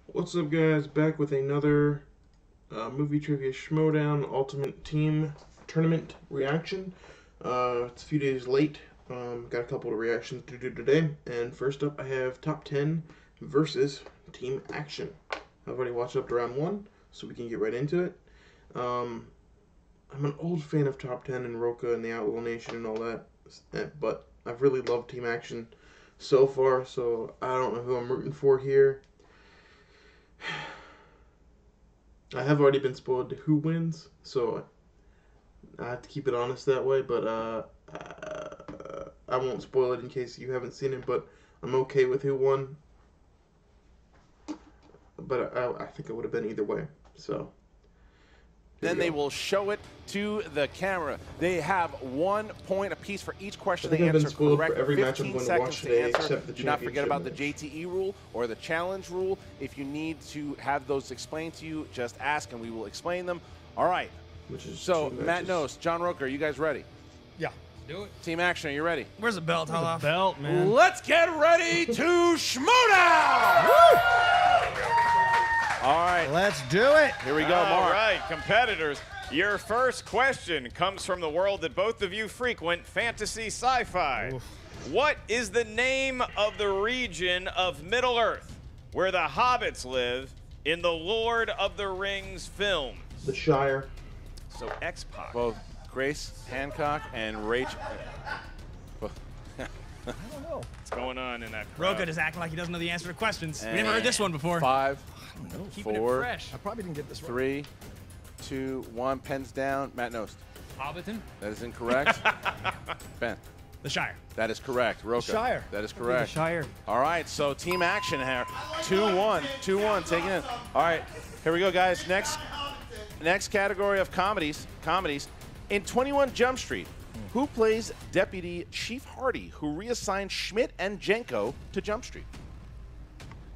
What's up, guys? Back with another movie trivia Schmoedown Ultimate Team Tournament reaction. It's a few days late. Got a couple of reactions to do today. And first up, I have Top 10 versus Team Action. I've already watched up to round 1, so we can get right into it. I'm an old fan of Top 10 and Roka and the Outlaw Nation and all that, but I've really loved Team Action so far, so I don't know who I'm rooting for here. I have already been spoiled to who wins, so I have to keep it honest that way, but I won't spoil it in case you haven't seen it, but I'm okay with who won. But I think it would have been either way, so. Then they will show it to the camera. They have 1 point apiece for each question they answer correct. For every match I'm 15 going to seconds watch today, answer. except the Do not forget about the championship JTE rule or the challenge rule. If you need to have those explained to you, just ask and we will explain them. All right. So Matt Nost, John Roker, are you guys ready? Yeah. Do it. Team Action, are you ready? Where's the belt? Where's the belt, man? Let's get ready to Schmoedown! All right. Let's do it. Here we go, Mark. All right, competitors. Your first question comes from the world that both of you frequent, fantasy sci-fi. What is the name of the region of Middle-earth where the hobbits live in the Lord of the Rings films? The Shire. So X-Pac. Both Grace Hancock and Rachel. I don't know. What's going on in that crowd? Roka is acting like he doesn't know the answer to questions. We never heard this one before. 5, Keeping 4, it fresh. I probably didn't get this right. 3, 2, 1. Pens down. Matt Nost. Hobbiton? That is incorrect. Ben. The Shire. That is correct. Roka. Shire. That is correct. The Shire. All right, so Team Action here. 2-1. 2-1. Taking it. All right, here we go, guys. Next category of comedies. In 21 Jump Street, who plays Deputy Chief Hardy, who reassigned Schmidt and Jenko to Jump Street?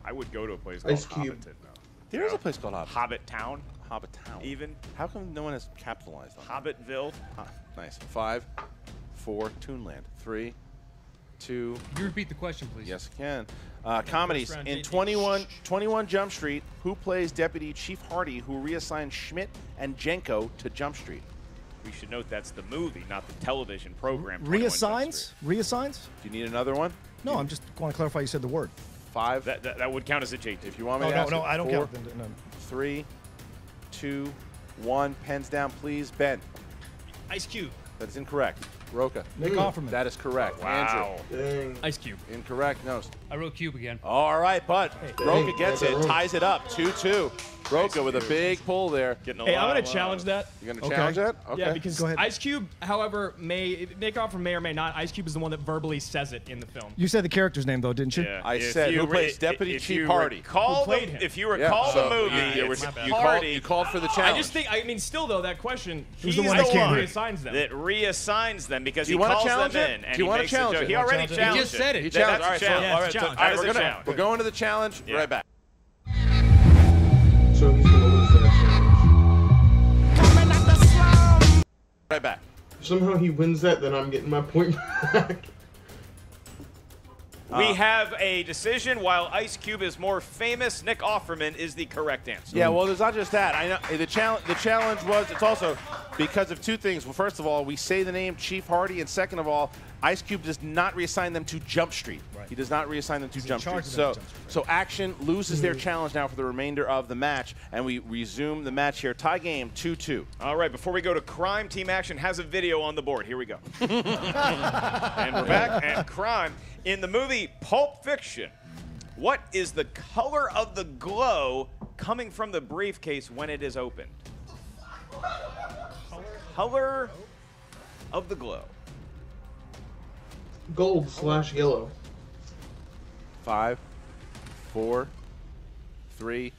I would go to a place called Ice Cube. Hobbiton, though. There is a place called Hobbit. Hobbit Town, Hobbit Town. even. How come no one has capitalized on that? Hobbitville. Nice. 5, 4, Toonland. 3, 2. Can you repeat the question, please? Yes, I can. Comedies. round, In JT. 21 Jump Street, who plays Deputy Chief Hardy, who reassigned Schmidt and Jenko to Jump Street? We should note that's the movie, not the television program. 21 Jump Reassigns? Street. Reassigns? Do you need another one? No, I'm just want to clarify you said the word. 5. That would count as a JT. If you want me Oh, to no, ask no, it. I don't 4, count. No. 3, 2, 1. Pens down, please. Ben. Ice Cube. That is incorrect. Roka. Nick Offerman. That is correct. Wow. Andrew. Dang. Ice Cube. Incorrect. Nost. I wrote Cube again. All right, but Roka gets that's it, a ties it up, 2-2. Roka with a big pull there. Getting a Hey, lot I'm going of to love. challenge that. You're going to Okay. challenge that? Okay. Yeah, because Go ahead. Ice Cube, however, Nick Offerman may or may not. Ice Cube is the one that verbally says it in the film. You said the character's name, though, didn't you? Yeah. I If said you who re- plays Deputy if Chief you Hardy. recall Who played the- him? If you recall so the movie, you it's called, you Hardy called for the challenge. I just think, I mean, still though, that question, Who's he's the one the that one who can't? reassigns them. that reassigns them because Do you he wanna calls challenge them it? in. Do And you he wanna makes the challenge joke. it? He You wanna already challenge it? challenged He it. just said it. He challenged. All That's right, a so, Yeah, all it's right, a so, challenge. all right, It's we're a gonna challenge. we're going to the challenge. Yeah. Right back. So he's going to lose that challenge. Right back. If somehow he wins that, then I'm getting my point back. We have a decision. While Ice Cube is more famous, Nick Offerman is the correct answer. Yeah, well, there's not just that. I know the challenge was it's also because of 2 things. Well, first of all, we say the name Chief Hardy, and second of all, Ice Cube does not reassign them to Jump Street. Right. He does not reassign them to Jump Street. charge of them So, to Jump Street. so Action loses their challenge now for the remainder of the match, and we resume the match here. Tie game 2-2. All right, before we go to Crime, Team Action has a video on the board. Here we go. And we're back. And Crime. In the movie Pulp Fiction, what is the color of the glow coming from the briefcase when it is opened? Color of the glow. Gold/yellow. 5, 4, 3,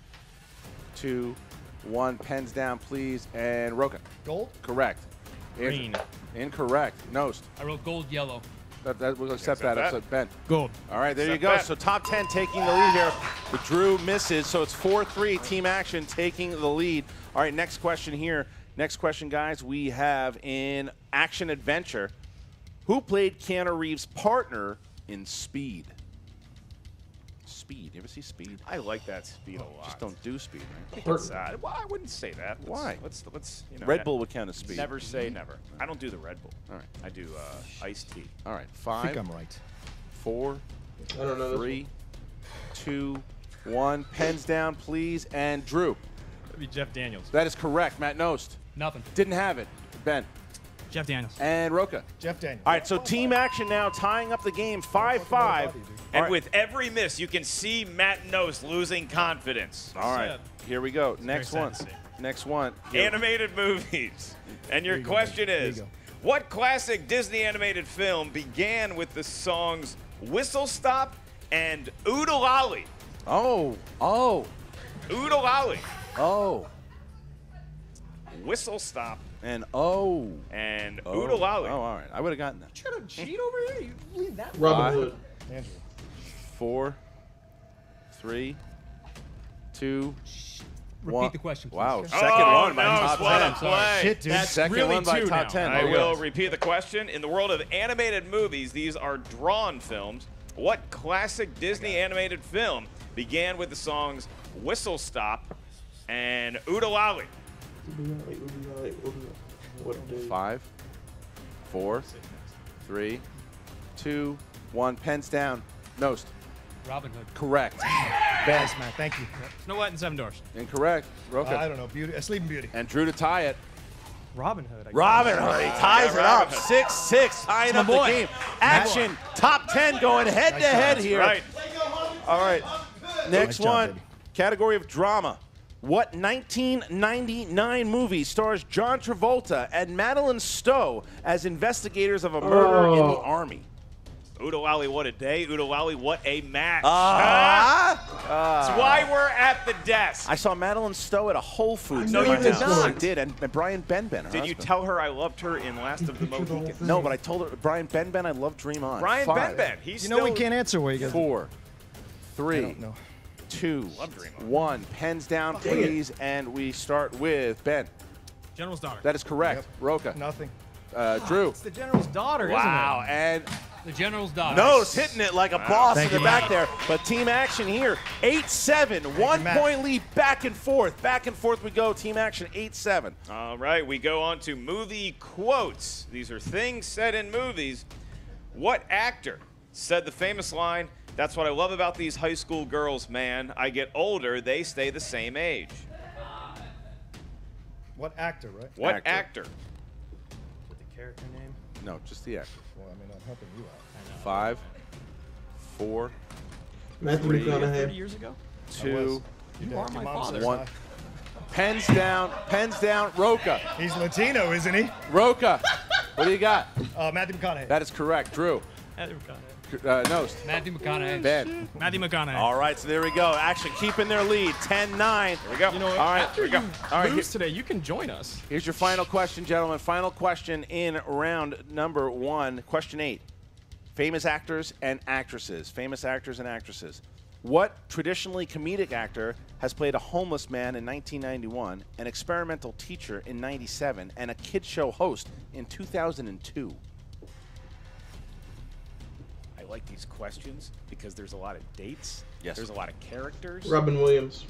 2, 1. Pens down, please. And Roka. Gold? Correct. Green. Incorrect. Nost. I wrote gold, yellow. We'll accept that. that. Upset Ben. Gold. All right, there you Accept go. that. So top 10 taking the lead here. The Drew misses, so it's 4-3. Team Action taking the lead. All right, next question here. Next question, guys, we have in Action Adventure. Who played Keanu Reeves' partner in Speed? Speed. You ever see Speed? I like that speed a lot. Just don't do Speed, right? It's, well, I wouldn't say that. Why? Let's you know, Red Bull would count as Speed. Never say never. I don't do the Red Bull. All right. I do iced tea. All right. I think 5, I'm right. 4, I don't know. 3, 2, 1. Pens down, please. And Drew. That'd be Jeff Daniels. That is correct. Matt Nost. Nothing. Didn't have it. Ben. Jeff Daniels. And Roca. Jeff Daniels. All right, so team action now, tying up the game 5-5. And right. with every miss, you can see Matt Nost losing confidence. All right, Sad. here we go. It's Next very one. sad to see. Next one. Here. Animated movies. And your you go, question baby. There you is, go. what classic Disney animated film began with the songs Whistle Stop and Oodalali? Oh. Oodalali. Whistle Stop And and Oodalali. Oh, all right. I would have gotten that. Trying to cheat over here? You leave that? Robin Hood. Andrew. 4, 3, 2, Repeat 1. the question, please. Wow, Oh, second one by no, top what 10. a play. Shit, dude. That's Second really one by two top now. 10. I Oh, will yes. repeat the question. In the world of animated movies, these are drawn films. What classic Disney animated film began with the songs Whistle Stop and Oodalali? What day? 5, 4, 3, 2, 1. Pens down. Nost. Robin Hood. Correct. Yes, man. Thank you. Snow White and Seven Dwarfs. Incorrect. Roca. I don't know. Beauty. Sleeping Beauty. And Drew to tie it. Robin Hood. I guess. Robin Hood, he ties it up. 6-6, tying up the boy. game. Action, top 10 going head to head here. Right. All right, next Nice job, one, baby. category of drama. What 1999 movie stars John Travolta and Madeline Stowe as investigators of a murder in the Army? Oodalali, what a day. Oodalali, what a match. That's That's why we're at the desk. I saw Madeline Stowe at a Whole Foods. No, in you my did house. not. I did, and Brian Benben. her Did you husband. tell her I loved her in Last of the Mohicans? No, but I told her, Brian Benben, I love Dream On. Brian 5, Benben. He's You know we still- can't answer where you guys. 4, 3, I don't know. 2, Love Dream On. 1. Pens down, please, and we start with Ben. General's daughter. That is correct. Yep. Roca. Nothing. Drew. It's the General's daughter, Wow, and The General's daughter. Nose hitting it like a boss Thank in the you, back Matt. there. But team action here, 8-7, you, 1 Matt. point lead, back and forth. Back and forth we go. Team action, 8-7. All right, we go on to movie quotes. These are things said in movies. What actor said the famous line, "That's what I love about these high school girls, man. I get older, they stay the same age." What actor, right? What Actor. actor? With the character name. No, just the actor. Well, I mean, I'm helping you out. 5, 4, Matthew 3, 30 McConaughey. years ago? 2, You are my father. 1. Pens down, Roca. He's Latino, isn't he? Roca, what do you got? Matthew McConaughey. That is correct. Drew. Matthew McConaughey. Nost. Matthew McConaughey. Ben. Matthew McConaughey. All right, so there we go. Action keeping their lead, 10-9. Here we go. You know, All right, after here we go. you All right, lose today, you can join us. Here's your final question, gentlemen. Final question in round number 1. Question 8. Famous actors and actresses. Famous actors and actresses. What traditionally comedic actor has played a homeless man in 1991, an experimental teacher in 97, and a kid show host in 2002? I like these questions because there's a lot of dates. Yes. There's a lot of characters. Robin Williams.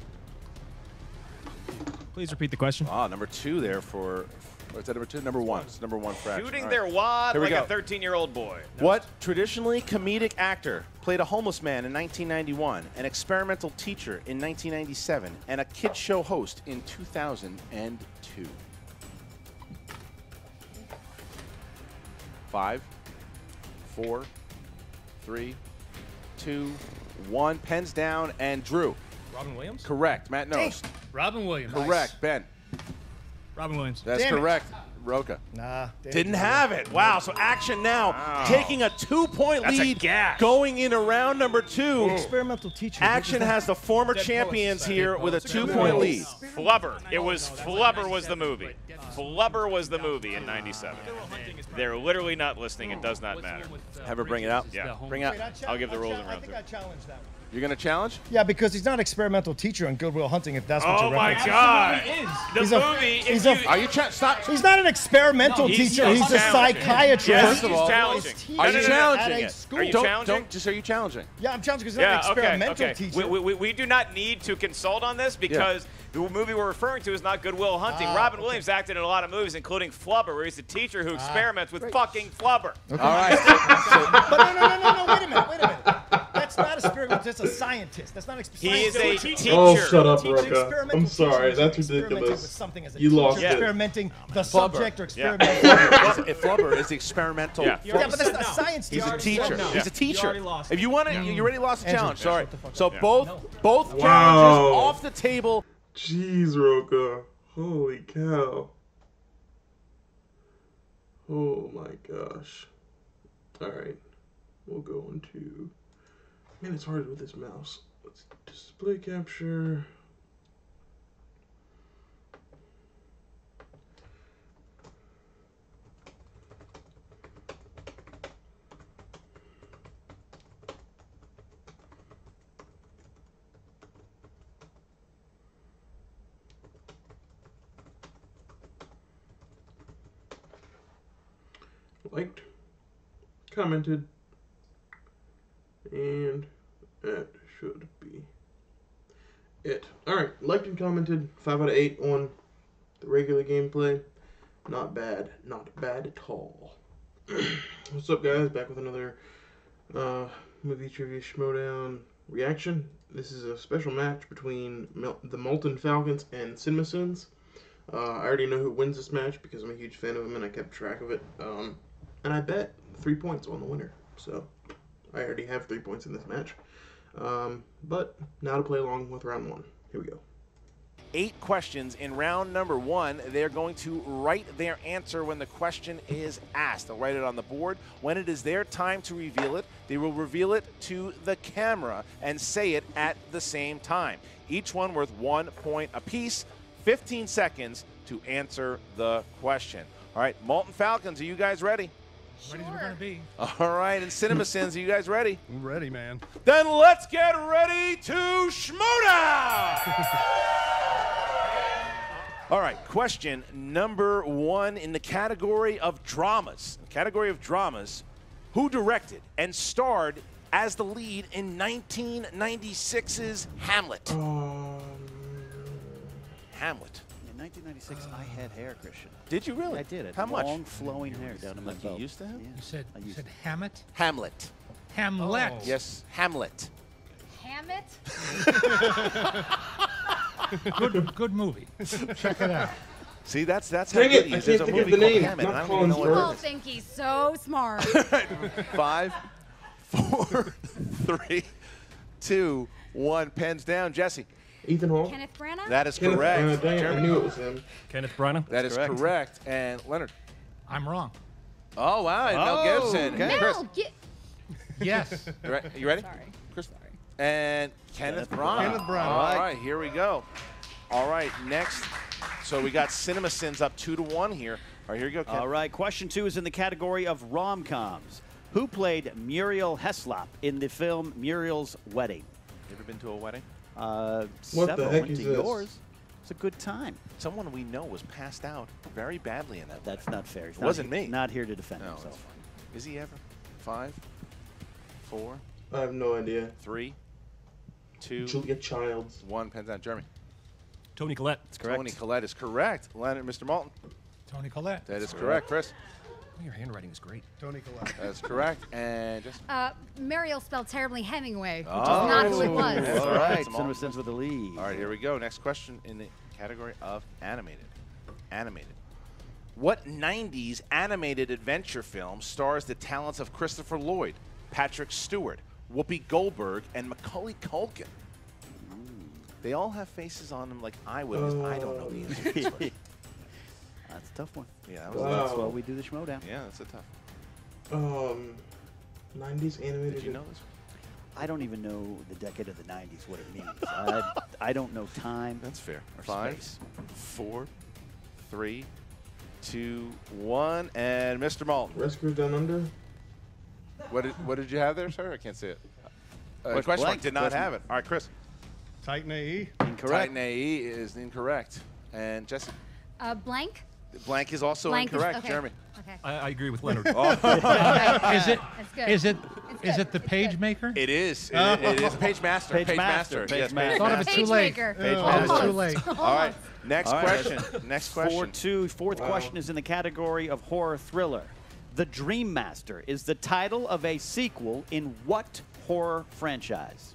Please repeat the question. Number 2 there for, or is that number 2? Number 1. It's number 1 for action. Shooting All their right. wad Here we like a go. 13-year-old boy. What traditionally comedic actor played a homeless man in 1991, an experimental teacher in 1997, and a kid show host in 2002? 5, 4, 3, 2, 1. Pens down, and Drew. Robin Williams? Correct. Matt Nost. Robin Williams. Correct. Ben. Robin Williams. That's Damn it. correct. Roca. Nah. Didn't have it. Wow. So action now, Wow. taking a 2-point That's a lead, gash. going into round number 2. Experimental teacher. Action has the former Dead champions Poets. here Dead with a Poets. 2-point lead. Flubber. It was Flubber was the movie. Flubber was the movie in 97. They're literally not listening. It does not matter. Have her bring it out. Yeah. Bring out. I'll give the rules in I round think 2. I challenged that one. You're going to challenge? Yeah, because he's not an experimental teacher on Good Will Hunting, if that's what Oh you're my referencing. God! Is. The movie. he's if a- Are you stop? He's not an experimental teacher. He's a challenging. psychiatrist. Yes, First of all, he's challenging. Are you challenging At a it? school. Are you Don't challenging? just are you challenging? Yeah, I'm challenging because he's not an experimental teacher. We do not need to consult on this because the movie we're referring to is not Good Will Hunting. Robin Williams acted in a lot of movies, including Flubber, where he's a teacher who experiments with fucking flubber. All right. But no, wait a minute. That's not a experimental, that's a scientist. That's not a He is a teacher. Oh, shut up, Teacher, Roka. experimental I'm sorry. teaching is That's experimenting ridiculous. with something as a You teacher, lost it. experimenting the subject or Yeah. experimenting. If Flubber is the experimental. Yeah. Yeah, but that's not science. He's teacher. a teacher. no. He's a teacher. You already lost. If you want to, you already lost the Andrew, challenge. yeah, Sorry. shut the fuck So up. both Wow. challenges off the table. Jeez, Roka. Holy cow. Oh my gosh. Alright. We'll go into... Man, it's hard with this mouse. Let's display capture. Liked, commented, and that should be it. Alright, liked and commented, 5 out of 8 on the regular gameplay. Not bad at all. What's up, guys? Back with another movie trivia Schmoedown reaction. This is a special match between the Molten Falcons and CinemaSins. I already know who wins this match because I'm a huge fan of him and I kept track of it. And I bet 3 points on the winner. So I already have 3 points in this match. But now to play along with round 1. Here we go. 8 questions in round number 1. They're going to write their answer when the question is asked. They'll write it on the board. When it is their time to reveal it, they will reveal it to the camera and say it at the same time. Each one worth 1 point apiece. 15 seconds to answer the question. All right, Molten Falcons, are you guys ready? Ready as we're gonna be. All right, and CinemaSins, are you guys ready? I'm ready, man. Then let's get ready to Schmoedown! All right, question number 1 in the category of dramas. Who directed and starred as the lead in 1996's Hamlet? Hamlet. In 1996, I had hair, Christian. Did you really? I did. It How much? Long, flowing hair down to my Like you belt. used to have? Yeah. You said Hammett? Hamlet. Hamlet. Yes, Hamlet. Hammett? Good movie. Check it out. See, that's how Dang good it, he I is. There's can't a think of movie the called name. Hamlet. Not I don't even know Colin what People it is. think he's so smart. 5, 4, 3, 2, 1. Pens down. Jesse. Ethan Hall? Kenneth Branagh? That is Kenneth correct. Branagh, dang it, I Jeremy. knew it was him. Kenneth Branagh. That is correct. And Leonard. I'm wrong. Oh, wow. Mel Gibson. okay. Chris. Mel, get... Yes. You ready? Sorry. Chris. And Kenneth Branagh. Kenneth Branagh. All right, here we go. All right, next. So we got CinemaSins up 2-1 here. All right, here you go, Ken. All right, question 2 is in the category of rom-coms. Who played Muriel Heslop in the film Muriel's Wedding? You ever been to a wedding? Several. heck Went is to this? yours. It's a good time. Someone we know was passed out very badly in that That's wedding. not fair. He's It wasn't me. Not here to defend No, that's himself. fine. Is he ever? 5, 4, I have no idea. 3, 2, Julia Childs. 1. Pens down. Jeremy. Tony Collette. That's correct. Tony Collette is correct. Leonard, Mr. Malton. Tony Collette. That is correct. Chris. Your handwriting is great. Tony Collette. That's correct. And just. Mariel spelled terribly Hemingway, which Oh. is not who it was. That's All right, Malton. CinemaSins with the lead. All right, here we go. Next question in the category of animated. Animated. What 90s animated adventure film stars the talents of Christopher Lloyd, Patrick Stewart, Whoopi Goldberg, and Macaulay Culkin? They all have faces on them like I would. I don't know the answer to this one. That's a tough one. Yeah, that was Wow. That's why we do the Schmoedown. Yeah, that's a tough. 90s animated. Did you know this? I don't even know the decade of the 90s, what it means. I don't know time. That's fair. Or 5, space. 4, 3, 2, 1, and Mr. Malton. Rescue Down Under? What did you have there, sir? I can't see it. Question mark blank. did not Question- have it. All right, Chris. Titan AE. Incorrect. Titan AE is incorrect. And Jesse. Blank? Blank is also Blank is- incorrect. okay. Jeremy. Okay. I agree with Leonard. Is it? That's good. Is it? It's Is good. it the It's page good. maker? It is. It is Page Master. Page Master. Yes, Page Master. Thought of it too late. Pagemaker. Page Thought of it Master. too late. All right. Next All right. question. Next question. 4-2. Fourth question is in the category of horror thriller. The Dream Master is the title of a sequel in what horror franchise?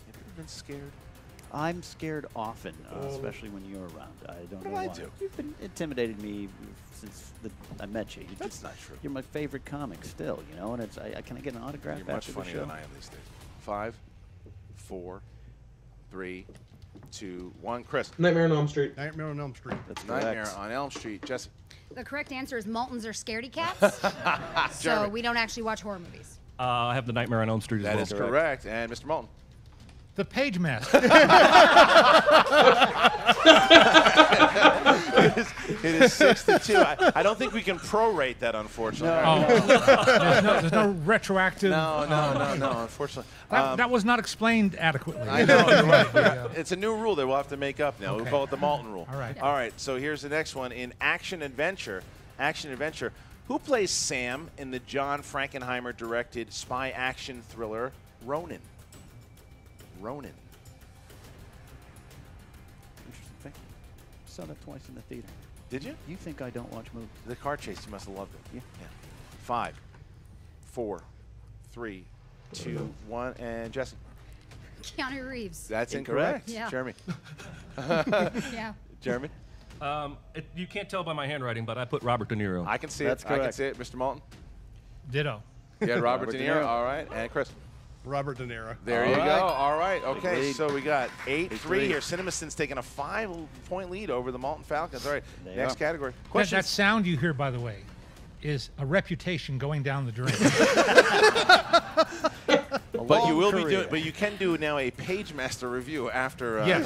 Have you ever been scared? I'm scared often, especially when you're around. I don't know did I why. do? You've been intimidating me since I met you. That's not true. You're my favorite comic still, you know, and it's. Can I get an autograph You're much after the funnier show? than I am these days. 5, 4, 3, 2, 1. Chris. Nightmare on Elm Street. Nightmare on Elm Street. That's correct. Nightmare on Elm Street. Jesse. The correct answer is Maltons are scaredy cats. So Jeremy. we don't actually watch horror movies. I have the Nightmare on Elm Street as That well. is correct. And Mr. Moulton. The page master. It is 6-2. I don't think we can prorate that, unfortunately. There's no retroactive. No, unfortunately. That was not explained adequately. I know, you're right. It's a new rule that we'll have to make up now. We'll Okay. call it the Malton rule. All right. All right, so here's the next one. In action adventure, who plays Sam in the John Frankenheimer directed spy action thriller Ronin? Ronin. Interesting thing. Saw that twice in the theater. Did you? You think I don't watch movies? The car chase, you must have loved it. Yeah. 5, 4, 3, 2, 1, and Jesse. Keanu Reeves. That's Incorrect. incorrect. Yeah. Jeremy. Yeah. Jeremy. You can't tell by my handwriting, but I put Robert De Niro. I can see That's it. I can correct. see it. Mr. Malton. Ditto. You had Robert Robert De De Niro. Niro. All right. And Chris. Robert De Niro. There All you right. go. All right. Okay. lead. So we got 8-3 8-3. here. CinemaSin's taking a 5-point lead over the Malton Falcons. All right. They Next are. category. That Questions. sound you hear, by the way, is a reputation going down the drain. But you will be career. doing. But you can do now a Page Master review after. Yes.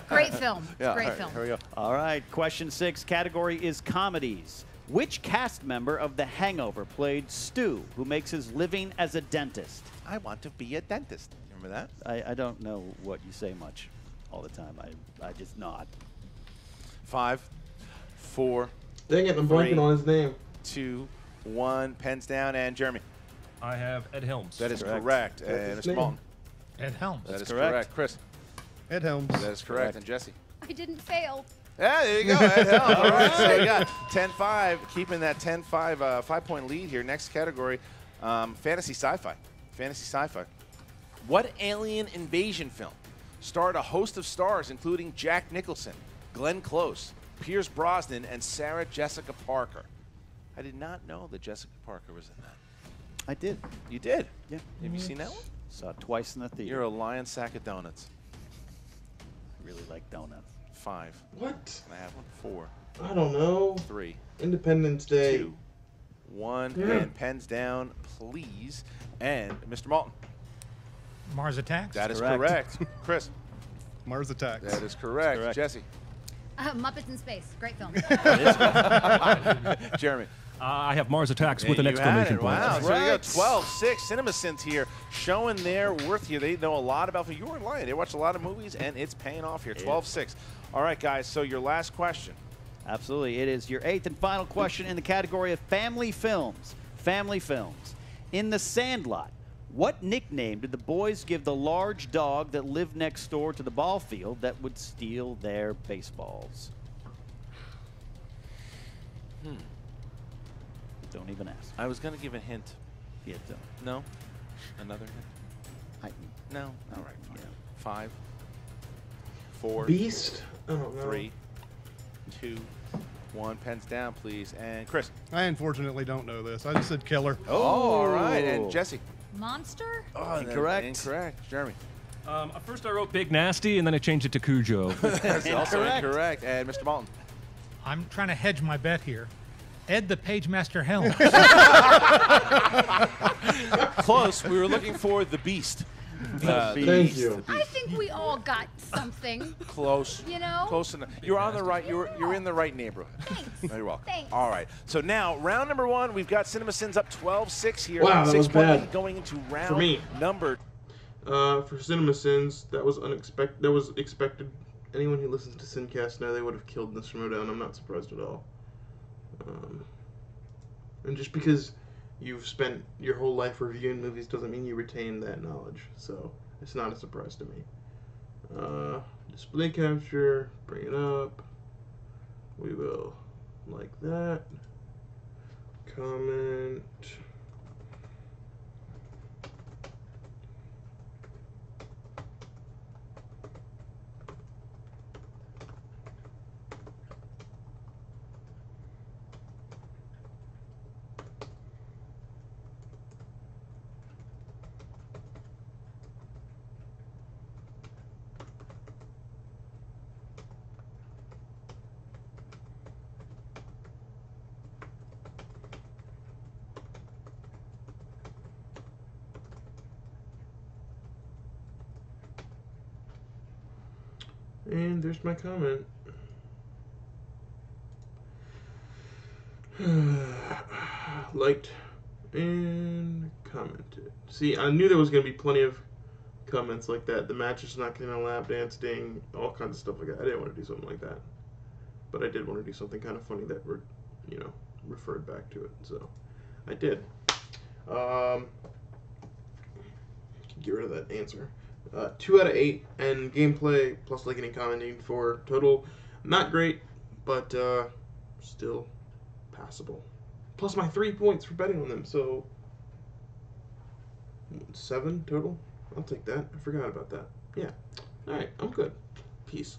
Great film. Yeah. Great all right, film. Here we go. All right, question 6. Category is comedies. Which cast member of The Hangover played Stu, who makes his living as a dentist? I want to be a dentist. Remember that? I don't know what you say much all the time. I just nod. 5, 4, Dang it, I'm blanking 3, on his name. 2, 1. Pens down. And Jeremy. I have Ed Helms. That is Correct. correct. That's And his Mr. name. Malton. Ed Helms. That is correct. correct. Chris. Ed Helms. That is correct. Correct. And Jesse. I didn't fail. Yeah, there you go. Ed Helms. All right, so we got 10-5, keeping that 10-5 5-point lead here. Next category, fantasy sci-fi. Fantasy sci-fi. What alien invasion film starred a host of stars, including Jack Nicholson, Glenn Close, Pierce Brosnan, and Sarah Jessica Parker? I did not know that Jessica Parker was in that. I did. You did? Yeah. Have you seen that one? Saw it twice in the theater. You're a lion sack of donuts. I really like donuts. 5. What? I have one. 4, I don't know. 3, Independence Day. 2, 1, Yeah. and pens down, please. And Mr. Malton. Mars Attacks. That is Correct. correct. Chris. Mars Attacks. That is correct. correct. Jesse. Muppets in Space. Great film. Jeremy. I have Mars Attacks with an And you had exclamation it. point. Wow. That's So we right. got 12-6. CinemaSins here showing their worth here. They know a lot about film. You weren't lying. They watch a lot of movies, and it's paying off here. 12-6. All right, guys. So your last question. Absolutely. It is your 8th and final question in the category of family films. Family films. In The Sandlot, what nickname did the boys give the large dog that lived next door to the ball field that would steal their baseballs? Don't even ask. I was going to give a hint. Yeah, don't. No? Another hint? No? All right. Fine. 5, 4, Beast? I don't know. 3, 2, 1. Pens down, please. And Chris. I unfortunately don't know this. I just said killer. Oh, all right. And Jesse. Monster? Oh, Incorrect. Incorrect. Jeremy. At first I wrote Big Nasty, and then I changed it to Cujo. That's also Incorrect. incorrect. And Mr. Malton. I'm trying to hedge my bet here. Ed the Page Master Helms. Close. We were looking for the Beast. Thank you. I think we all got something. Close. You know? Close enough. You're on the right. You're in the right neighborhood. Thanks. You're welcome. Thanks. All right. So now round number 1, we've got CinemaSins up 12-6 here. Wow, that was 6-point bad. lead going into round For me. number For Cinema Sins, that was unexpected. That was expected. Anyone who listens to Sincast now, they would have killed the Schmoedown. I'm not surprised at all. And just because you've spent your whole life reviewing movies doesn't mean you retain that knowledge. So it's not a surprise to me. Display capture, bring it up. We will like that. Comment. And there's my comment. Liked and commented. See, I knew there was going to be plenty of comments like that. The match is not going to lap dance ding, all kinds of stuff like that. I didn't want to do something like that. But I did want to do something kind of funny that, referred back to it. So, I did. Get rid of that answer. 2 out of 8, and gameplay plus liking and commenting for total not great, but still passable. Plus my 3 points for betting on them, so 7 total. I'll take that. I forgot about that. Yeah. All right, I'm good. Peace.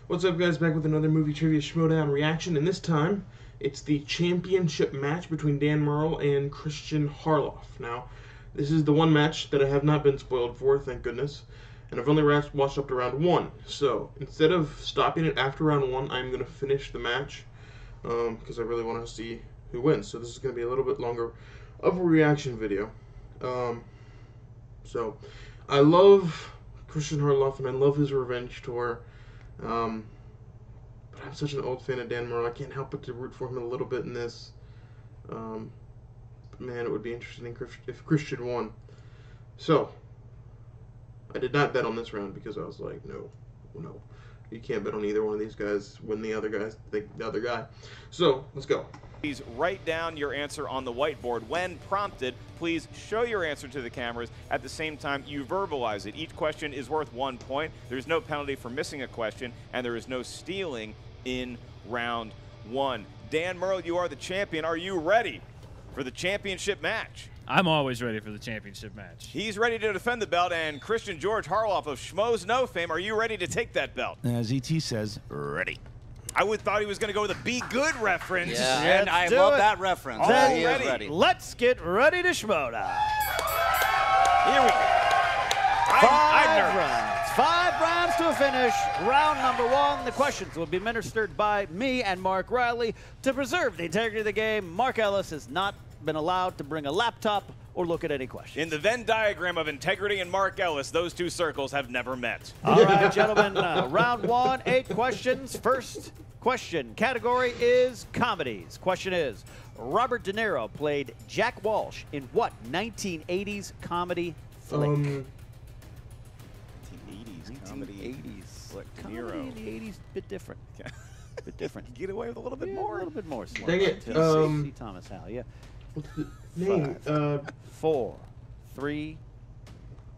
What's up, guys? Back with another movie trivia Schmoedown reaction, and this time it's the championship match between Dan Murrell and Christian Harloff. Now, this is the one match that I have not been spoiled for, thank goodness. And I've only watched up to round 1. So, instead of stopping it after round 1, I'm going to finish the match. Because I really want to see who wins. So this is going to be a little bit longer of a reaction video. So, I love Christian Harloff and I love his revenge tour. But I'm such an old fan of Dan Murrell, I can't help but to root for him a little bit in this. Man, it would be interesting if Christian won. So, I did not bet on this round because I was like, no. You can't bet on either one of these guys when the other guy. So, let's go. Please write down your answer on the whiteboard. When prompted, please show your answer to the cameras. At the same time, you verbalize it. Each question is worth 1 point. There's no penalty for missing a question, and there is no stealing in round 1. Dan Murrell, you are the champion. Are you ready for the championship match? I'm always ready for the championship match. He's ready to defend the belt, and Christian George Harloff of Schmoedown fame, are you ready to take that belt? As ET says, ready. I thought he was going to go with a Be Good reference. Yeah, and I love that reference. Already. Let's get ready to Schmoedown. Here we go. I'm nervous. 5 rounds to a finish. Round number 1. The questions will be administered by me and Mark Riley. To preserve the integrity of the game, Mark Ellis has not been allowed to bring a laptop or look at any questions. In the Venn diagram of integrity and Mark Ellis, those two circles have never met. All right, gentlemen, round 1, 8 questions. First question, category is comedies. Question is, Robert De Niro played Jack Walsh in what 1980s comedy flick? 1980s comedy. 1980s. What, De Comedy Niro? in the 80s, bit different. Bit different. Get away with a little bit more. A little bit more. Dang it. See Thomas Howell, yeah. What's the name? 4, 3,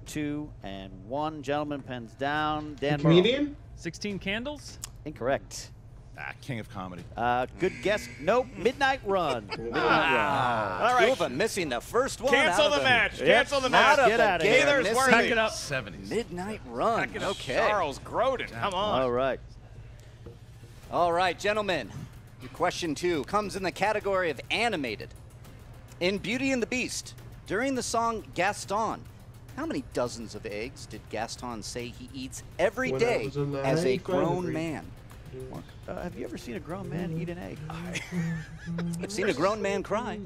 2, and 1. Gentlemen, pens down. Dan Murrell. Comedian? 16 Candles? Incorrect. King of comedy. Good guess. Nope. Midnight Run. Midnight Run. All right. Two of them missing the first one. Cancel the match. Cancel the match. Get out of here. Neither's worthy. Pack it up. 70s. Midnight Run. Okay. Charles Grodin. Come on. All right. All right, gentlemen. Your question 2 comes in the category of animated. In Beauty and the Beast, during the song Gaston, how many dozens of eggs did Gaston say he eats every day as a grown man? Have you ever seen a grown man eat an egg? I've seen a grown man cry.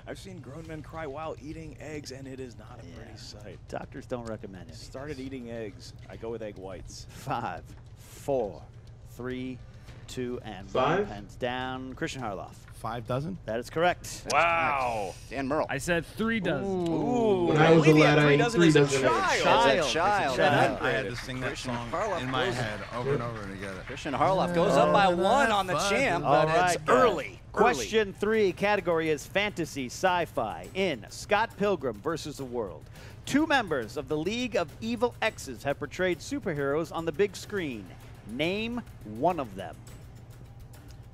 I've seen grown men cry while eating eggs, and it is not a pretty sight. Doctors don't recommend it. Started eating eggs. I go with egg whites. 5, 4, 3, 2, and 1. 5? Pens down. Christian Harloff. 5 dozen? That is correct. Wow. Dan Merle. I said 3 dozen. Ooh. When I was a believe he lad, had I 3 ate dozen 3 as a dozen. Child. Child. I had to sing that Christian song Harloff in my goes- head over and over to get it. Christian Harloff goes up by 1 on the champ, All but right, it's guys. early. Question 3, category is fantasy sci-fi in Scott Pilgrim versus the World. 2 members of the League of Evil X's have portrayed superheroes on the big screen. Name one of them.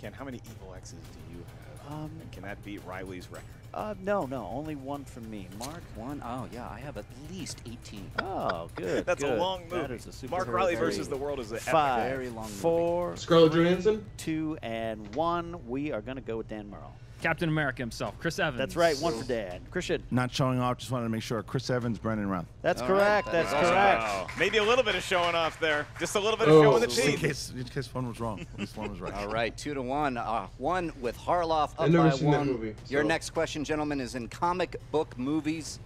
Ken, how many evil X's do you have? And can that beat Riley's record? No, only one from me. Mark? 1. Oh, yeah, I have at least 18. Oh, good. That's good. a long movie. That is a super Mark Riley versus the World is a 5, very long movie. 4, Scarlett 3, Johansson? 2, and 1. We are going to go with Dan Merle. Captain America himself, Chris Evans. That's right, 1 for Dan. Christian? Not showing off, just wanted to make sure. Chris Evans, Brendan Round. That's All correct. right, that That's is also correct. Wow. Maybe a little bit of showing off there. Just a little bit of Oh. showing the In teeth. case one was wrong. At least one was right. All right, 2-1. 1 with Harloff I've up never by seen that 1. movie, Your so- next question, gentlemen, is in comic book movies.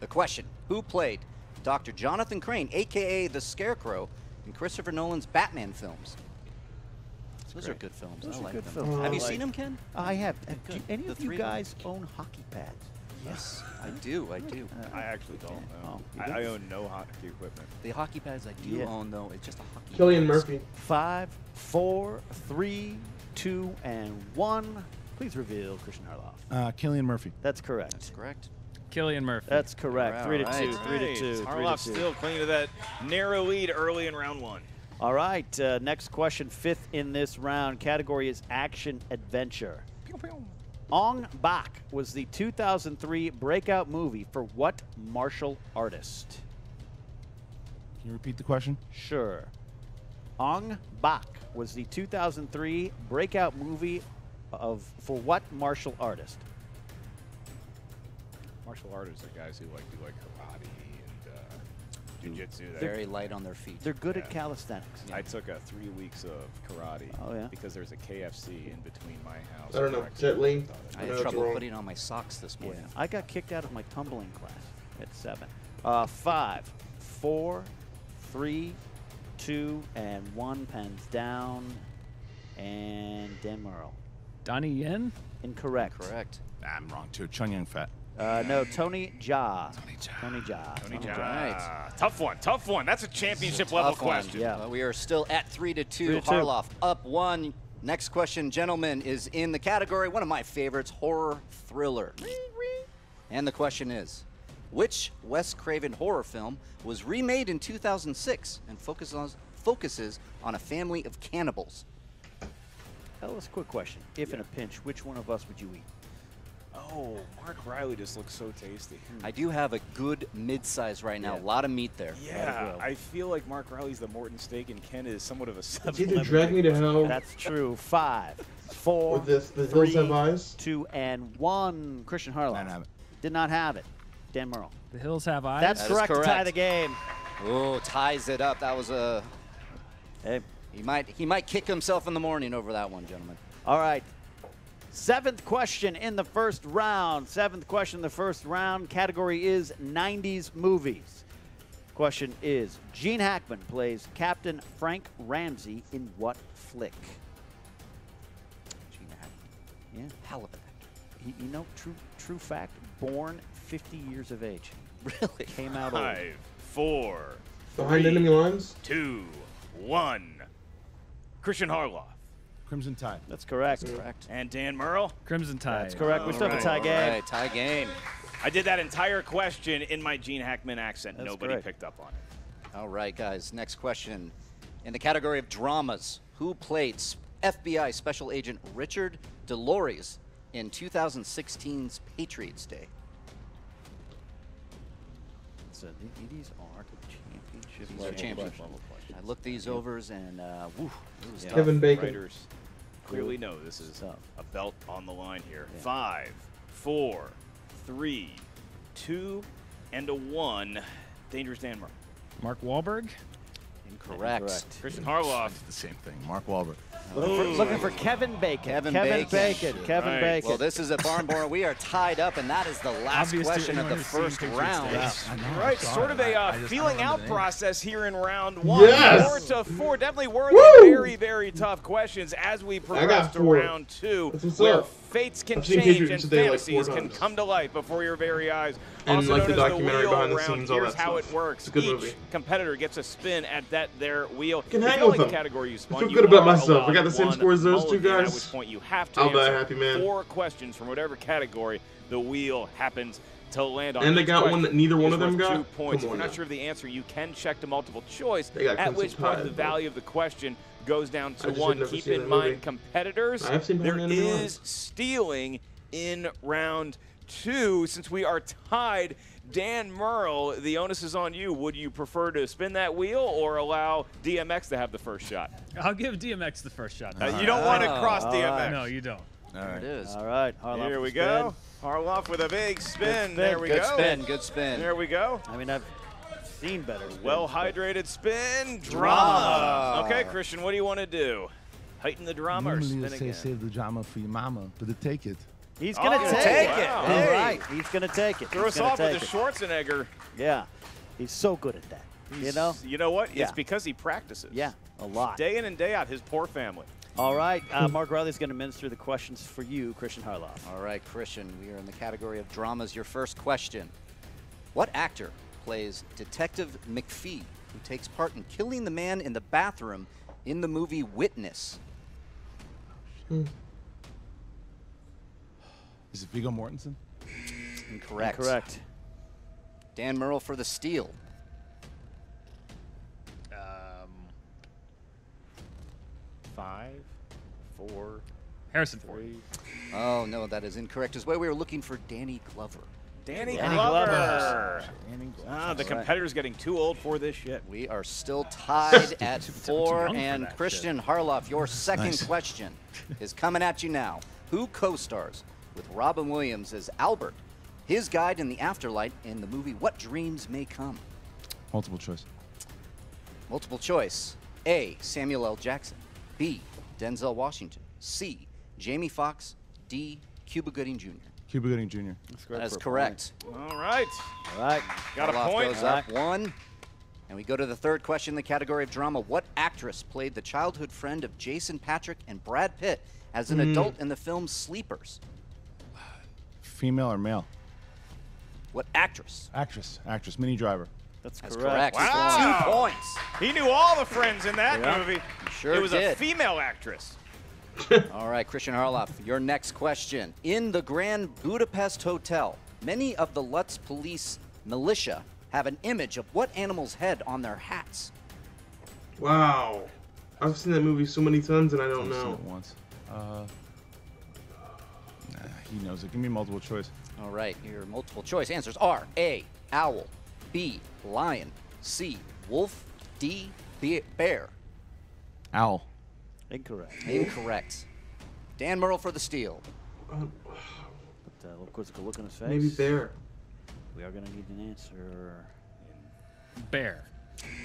The question, who played Dr. Jonathan Crane, a.k.a. the Scarecrow, in Christopher Nolan's Batman films? Those are good films. Those I are like good them. films. Have you I seen like- them, Ken? I have. Good. Do any The of you three of them. guys own hockey pads? Yes, I do. I do. I actually don't know. Oh, you do? I own no hockey equipment. The hockey pads I do Yeah. own, though, it's just a hockey. Killian mask. Murphy. 5, 4, 3, 2, and 1. Please reveal Christian Harloff. Killian Murphy. That's correct. That's correct. Killian Murphy. That's correct. All 3 to right. 2. 3 to 2. 3 to Harloff 2. still clinging to that narrow lead early in round 1. All right. Next question, 5th in this round. Category is action adventure. Ong Bak was the 2003 breakout movie for what martial artist? Can you repeat the question? Sure. Ong Bak was the 2003 breakout movie for what martial artist? Martial artists are guys who do karate and jiu-jitsu. Very light on their feet. They're good at Yeah. calisthenics. I took 3 weeks of karate Oh, yeah? because there's a KFC in between my house. I don't and know. Rex's. Jet Li? I No, had it's trouble wrong. putting on my socks this Yeah. morning. I got kicked out of my tumbling class at 7. 5, 4, 3, 2, and 1. Pens down. And Dan Merle. Donnie Yen? Incorrect. Correct. I'm wrong too. Chung Yang Fat. No, Tony Jaa. Tony Jaa. Tony Jaa. Right. Tough one. Tough one. That's a championship level Tough one. question. Yeah. We are still at 3 to 2. 3 to 2. Harloff up 1. Next question, gentlemen, is in the category, one of my favorites, horror thriller. And the question is, which Wes Craven horror film was remade in 2006 and focuses on a family of cannibals? Ellis, quick question. If in a pinch, which one of us would you eat? Oh, Mark Riley just looks so tasty. I do have a good mid-size right now. Yeah. A lot of meat there. Yeah, I feel like Mark Riley's the Morton steak and Ken is somewhat of a It's 7-Eleven. either Drag Me to Hell That's true. 5, 4, or the Hills 3, Have Eyes. 2, and 1. Christian Harloff. Didn't have it. Did not have it. Dan Merle. The Hills Have Eyes? That's That is correct to tie correct. the game. Oh, ties it up. That was a... Hey. He might kick himself in the morning over that one, gentlemen. All right. 7th question in the first round. 7th question in the first round. Category is 90s movies. Question is, Gene Hackman plays Captain Frank Ramsey in what flick? Gene Hackman. Yeah. Hell of an actor. You know, true fact, born 50 years of age. Really? Came out old. 5, 4, Behind 3, Enemy Lines? 2, 1. Christian Harloff. Crimson Tide. That's correct. Correct. And Dan Merle. Crimson Tide. That's correct. We still have a tie Alright. game. All right, tie game. I did that entire question in my Gene Hackman accent. That's Nobody correct. picked up on it. All right, guys. Next question. In the category of dramas, who played FBI Special Agent Richard DeLores in 2016's Patriots Day? So these are championship These are level championship questions. level questions. I looked these overs and woo, it was tough. Kevin Bacon. Writers clearly know this is Tough. a belt on the line here. Yeah. 5, 4, 3, 2, and a 1. Dangerous Dan Merle. Mark Wahlberg? Incorrect. Christian Harloff. The same thing. Mark Wahlberg. Looking for Kevin Bacon. Kevin Bacon. Bacon. Kevin Right. Bacon. Well, this is a barn board. We are tied up, and that is the last Obvious to question of the anyone who's first seen round. Patriots Right, sort of a feeling out process here in round one. Yes! 4 to 4, definitely worthy of very, very tough questions as we progress to 4. round 2, That's what's where up. fates can I've seen change Patriots and today like fantasies 4 can times. come to life before your very eyes. And Also like the known as documentary wheel behind the round. scenes, all Here's that how stuff. it works. It's a good Each movie. competitor gets a spin at their wheel. Can If hang you don't with like the them. category you spun, I feel you good about are myself. I got allowed the same one score as those two mulligan, guys. At which point you have to I'll die answer happy, man. 4 questions from whatever category the wheel happens to land on. And they Each got one question that neither one is of them worth got? 2 points. Come If on you're not now. sure of the answer, you can check to multiple choice, They got at Crimson which point Tide, the bro. value of the question goes down I to just 1. had never Keep seen in that mind, movie. competitors, I have seen there Batman and is stealing in round 2. Since we are tied, Dan Merle, the onus is on you. Would you prefer to spin that wheel or allow DMX to have the first shot? I'll give DMX the first shot. You don't want to cross all DMX. right. No, you don't. There it is. All right. Harloff Here with we spin. go. Harloff with a big spin. spin. There we Good go. spin. Good spin. There we go. I mean, I've seen better. spins, Well but- hydrated spin. Drama. Okay, Christian, what do you want to do? Heighten the drama or Normally spin you say again? save the drama for your mama, but to take it. He's going to Oh, take it. wow. All Hey. right. He's going to take it. Throw He's us gonna off with take a it. Schwarzenegger. Yeah. He's so good at that. You know? You know what? Yeah. It's because he practices. Yeah, a lot. Day in and day out, his poor family. All right. Mark Riley's going to minister the questions for you, Christian Harloff. All right, Christian, we are in the category of dramas. Your first question. What actor plays Detective McPhee, who takes part in killing the man in the bathroom in the movie Witness? Is it Viggo Mortensen? Incorrect. Correct. Dan Merle for the steal. 5, 4, Harrison Ford. 3. Oh, no, that is incorrect as well. We were looking for Danny Glover. Danny Danny Glover. Glover. Ah, the competitor's getting too old for this shit. We are still tied at too 4, young for and that Christian Harloff, your second Nice. question is coming at you now. Who co-stars with Robin Williams as Albert, his guide in the afterlife in the movie What Dreams May Come? Multiple choice. Multiple choice. A, Samuel L. Jackson. B, Denzel Washington. C, Jamie Foxx. D, Cuba Gooding Jr. Cuba Gooding Jr. That is correct. All right. All right. Got a Harloff point. goes up 1. And we go to the third question in the category of drama. What actress played the childhood friend of Jason Patrick and Brad Pitt as an adult in the film Sleepers? Female or male? What actress? Actress. Actress. Minnie Driver. That's That's correct. correct. Wow. 2 points. He knew all the friends in that Yeah. movie. Sure it was did. a female actress. All right, Christian Harloff, your next question. In the Grand Budapest Hotel, many of the Lutz police militia have an image of what animal's head on their hats? Wow. I've seen that movie so many times and I don't I've seen know. it once. He knows it. Give me multiple choice. All right, your multiple choice answers are A, owl, B, lion, C, wolf, D, bear. Owl. Incorrect. Incorrect. Dan Merle for the steal. But of course, a look on his face. Maybe bear. We are going to need an answer. Bear.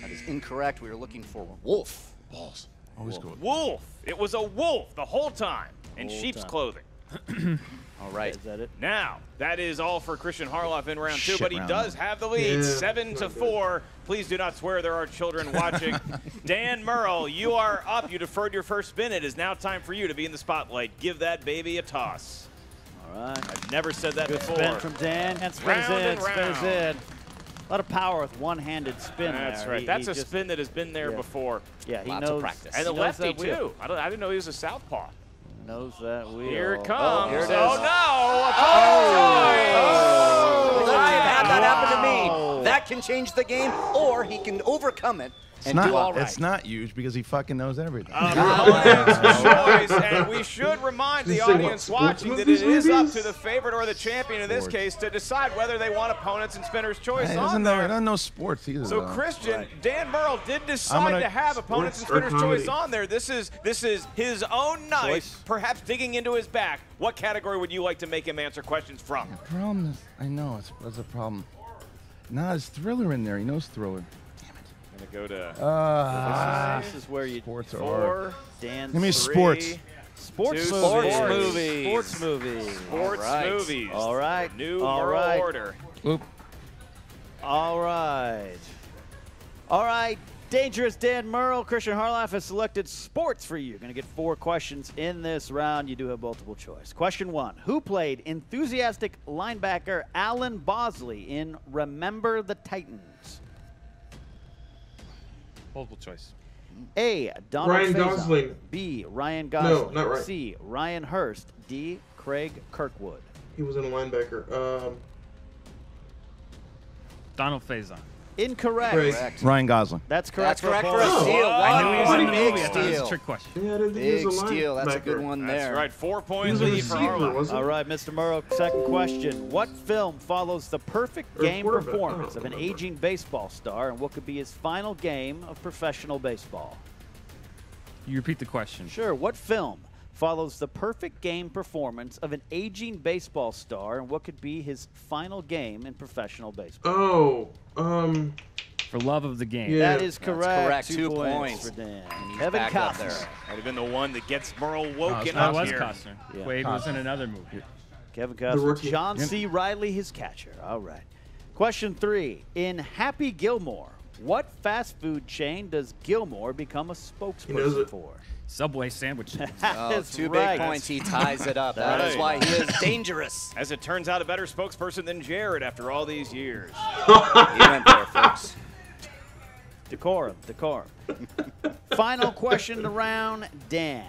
That is incorrect. We are looking for wolf. Balls. Always go with Wolf. It was a wolf the whole time in Whole sheep's time. clothing. All right. Is that it? Now, that is all for Christian Harloff in round 2, Shit but he round. does have the lead, Yeah, 7 not to good. 4. Please do not swear, there are children watching. Dan Merle, you are up. You deferred your first spin. It is now time for you to be in the spotlight. Give that baby a toss. All right. I've never said that Good before. spin from Dan. And spins Round in. and Spins round. in. A lot of power with one-handed spin That's there. right. He- That's he a just- spin that has been there Yeah. before. Yeah, he Lots of knows. practice. And the he knows lefty, that wheel. too. I didn't know he was a southpaw. Knows that wheel. Here it comes. here it is. Oh, no. Opponent choice. Look, I've had that happen to me. That can change the game, or he can overcome it and do all right. It's not huge because he fucking knows everything. Opponent's choice, and we should remind the This is like audience what, watching sports that it is up movies? to the favorite or the champion in this Sports. case to decide whether they want opponents and spinner's choice He on doesn't know. He there. doesn't know sports either. So though. Christian, Dan Merle did decide gonna- to have opponents and Sports or spinner's choice comedy? on there. This is his own knife, Choice. perhaps digging into his back. What category would you like to make him answer questions from? The problem is, I know that's a problem. Nah, there's thriller in there. He knows thriller. Damn it. Gonna go to This is where you Sports or 4. dance. Give me sports. Sports Two movies. movies. Sports movies. Sports movies. All right. New All world right. order. Oop. All right. All right. Dangerous Dan Merle, Christian Harloff has selected sports for you. You're going to get 4 questions in this round. You do have multiple choice. Question 1. Who played enthusiastic linebacker Alan Bosley in Remember the Titans? Multiple choice. A. Donald Ryan Faison. Gosling. B. Ryan Gosling. not right. C. Ryan Hurst. D. Craig Kirkwood. He was in a linebacker. Donald Faison. Incorrect. Craig. Ryan Gosling. That's correct. That's correct for for a a point. steal. I knew he was in the Big movie. I thought it was a steal. trick question. Yeah, I didn't think he Big was a steal. That's a linebacker. good one That's there. right. 4 He points was a lead for receiver, Harloff. wasn't All he? right, Mr. Murrow, second question. What film follows the perfect Or game quarterback. performance I of don't an remember. aging baseball star and what could be his final game of professional baseball? You repeat the question. Sure. What film follows the perfect game performance of an aging baseball star and what could be his final game in professional baseball? Oh, For love of the game. Yeah. That is That's correct. correct. 2 2 points points. for Dan. He's Kevin back up there. Costner. Might have been the one that gets Merle woken That up was here. Costner. Yeah. Quaid was in another movie. Kevin The Costner. rookie. John C. Riley, his catcher. All right. Question 3. In Happy Gilmore, what fast food chain does Gilmore become a knows spokesperson it. for? Subway sandwich. Oh, That's 2 right. big points. He ties it up. That is why he is dangerous. As it turns out, a better spokesperson than Jared after all these years. He went there, folks. Decorum, decorum. Final question of the round, Dan.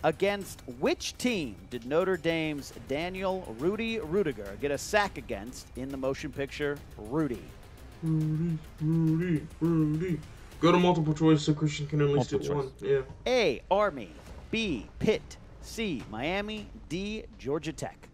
Against which team did Notre Dame's Daniel Rudy Rudiger get a sack against in the motion picture Rudy? Rudy. Go to multiple choice so Christian can only Multiple stick one. choice. Yeah. A. Army. B. Pitt. C. Miami. D. Georgia Tech.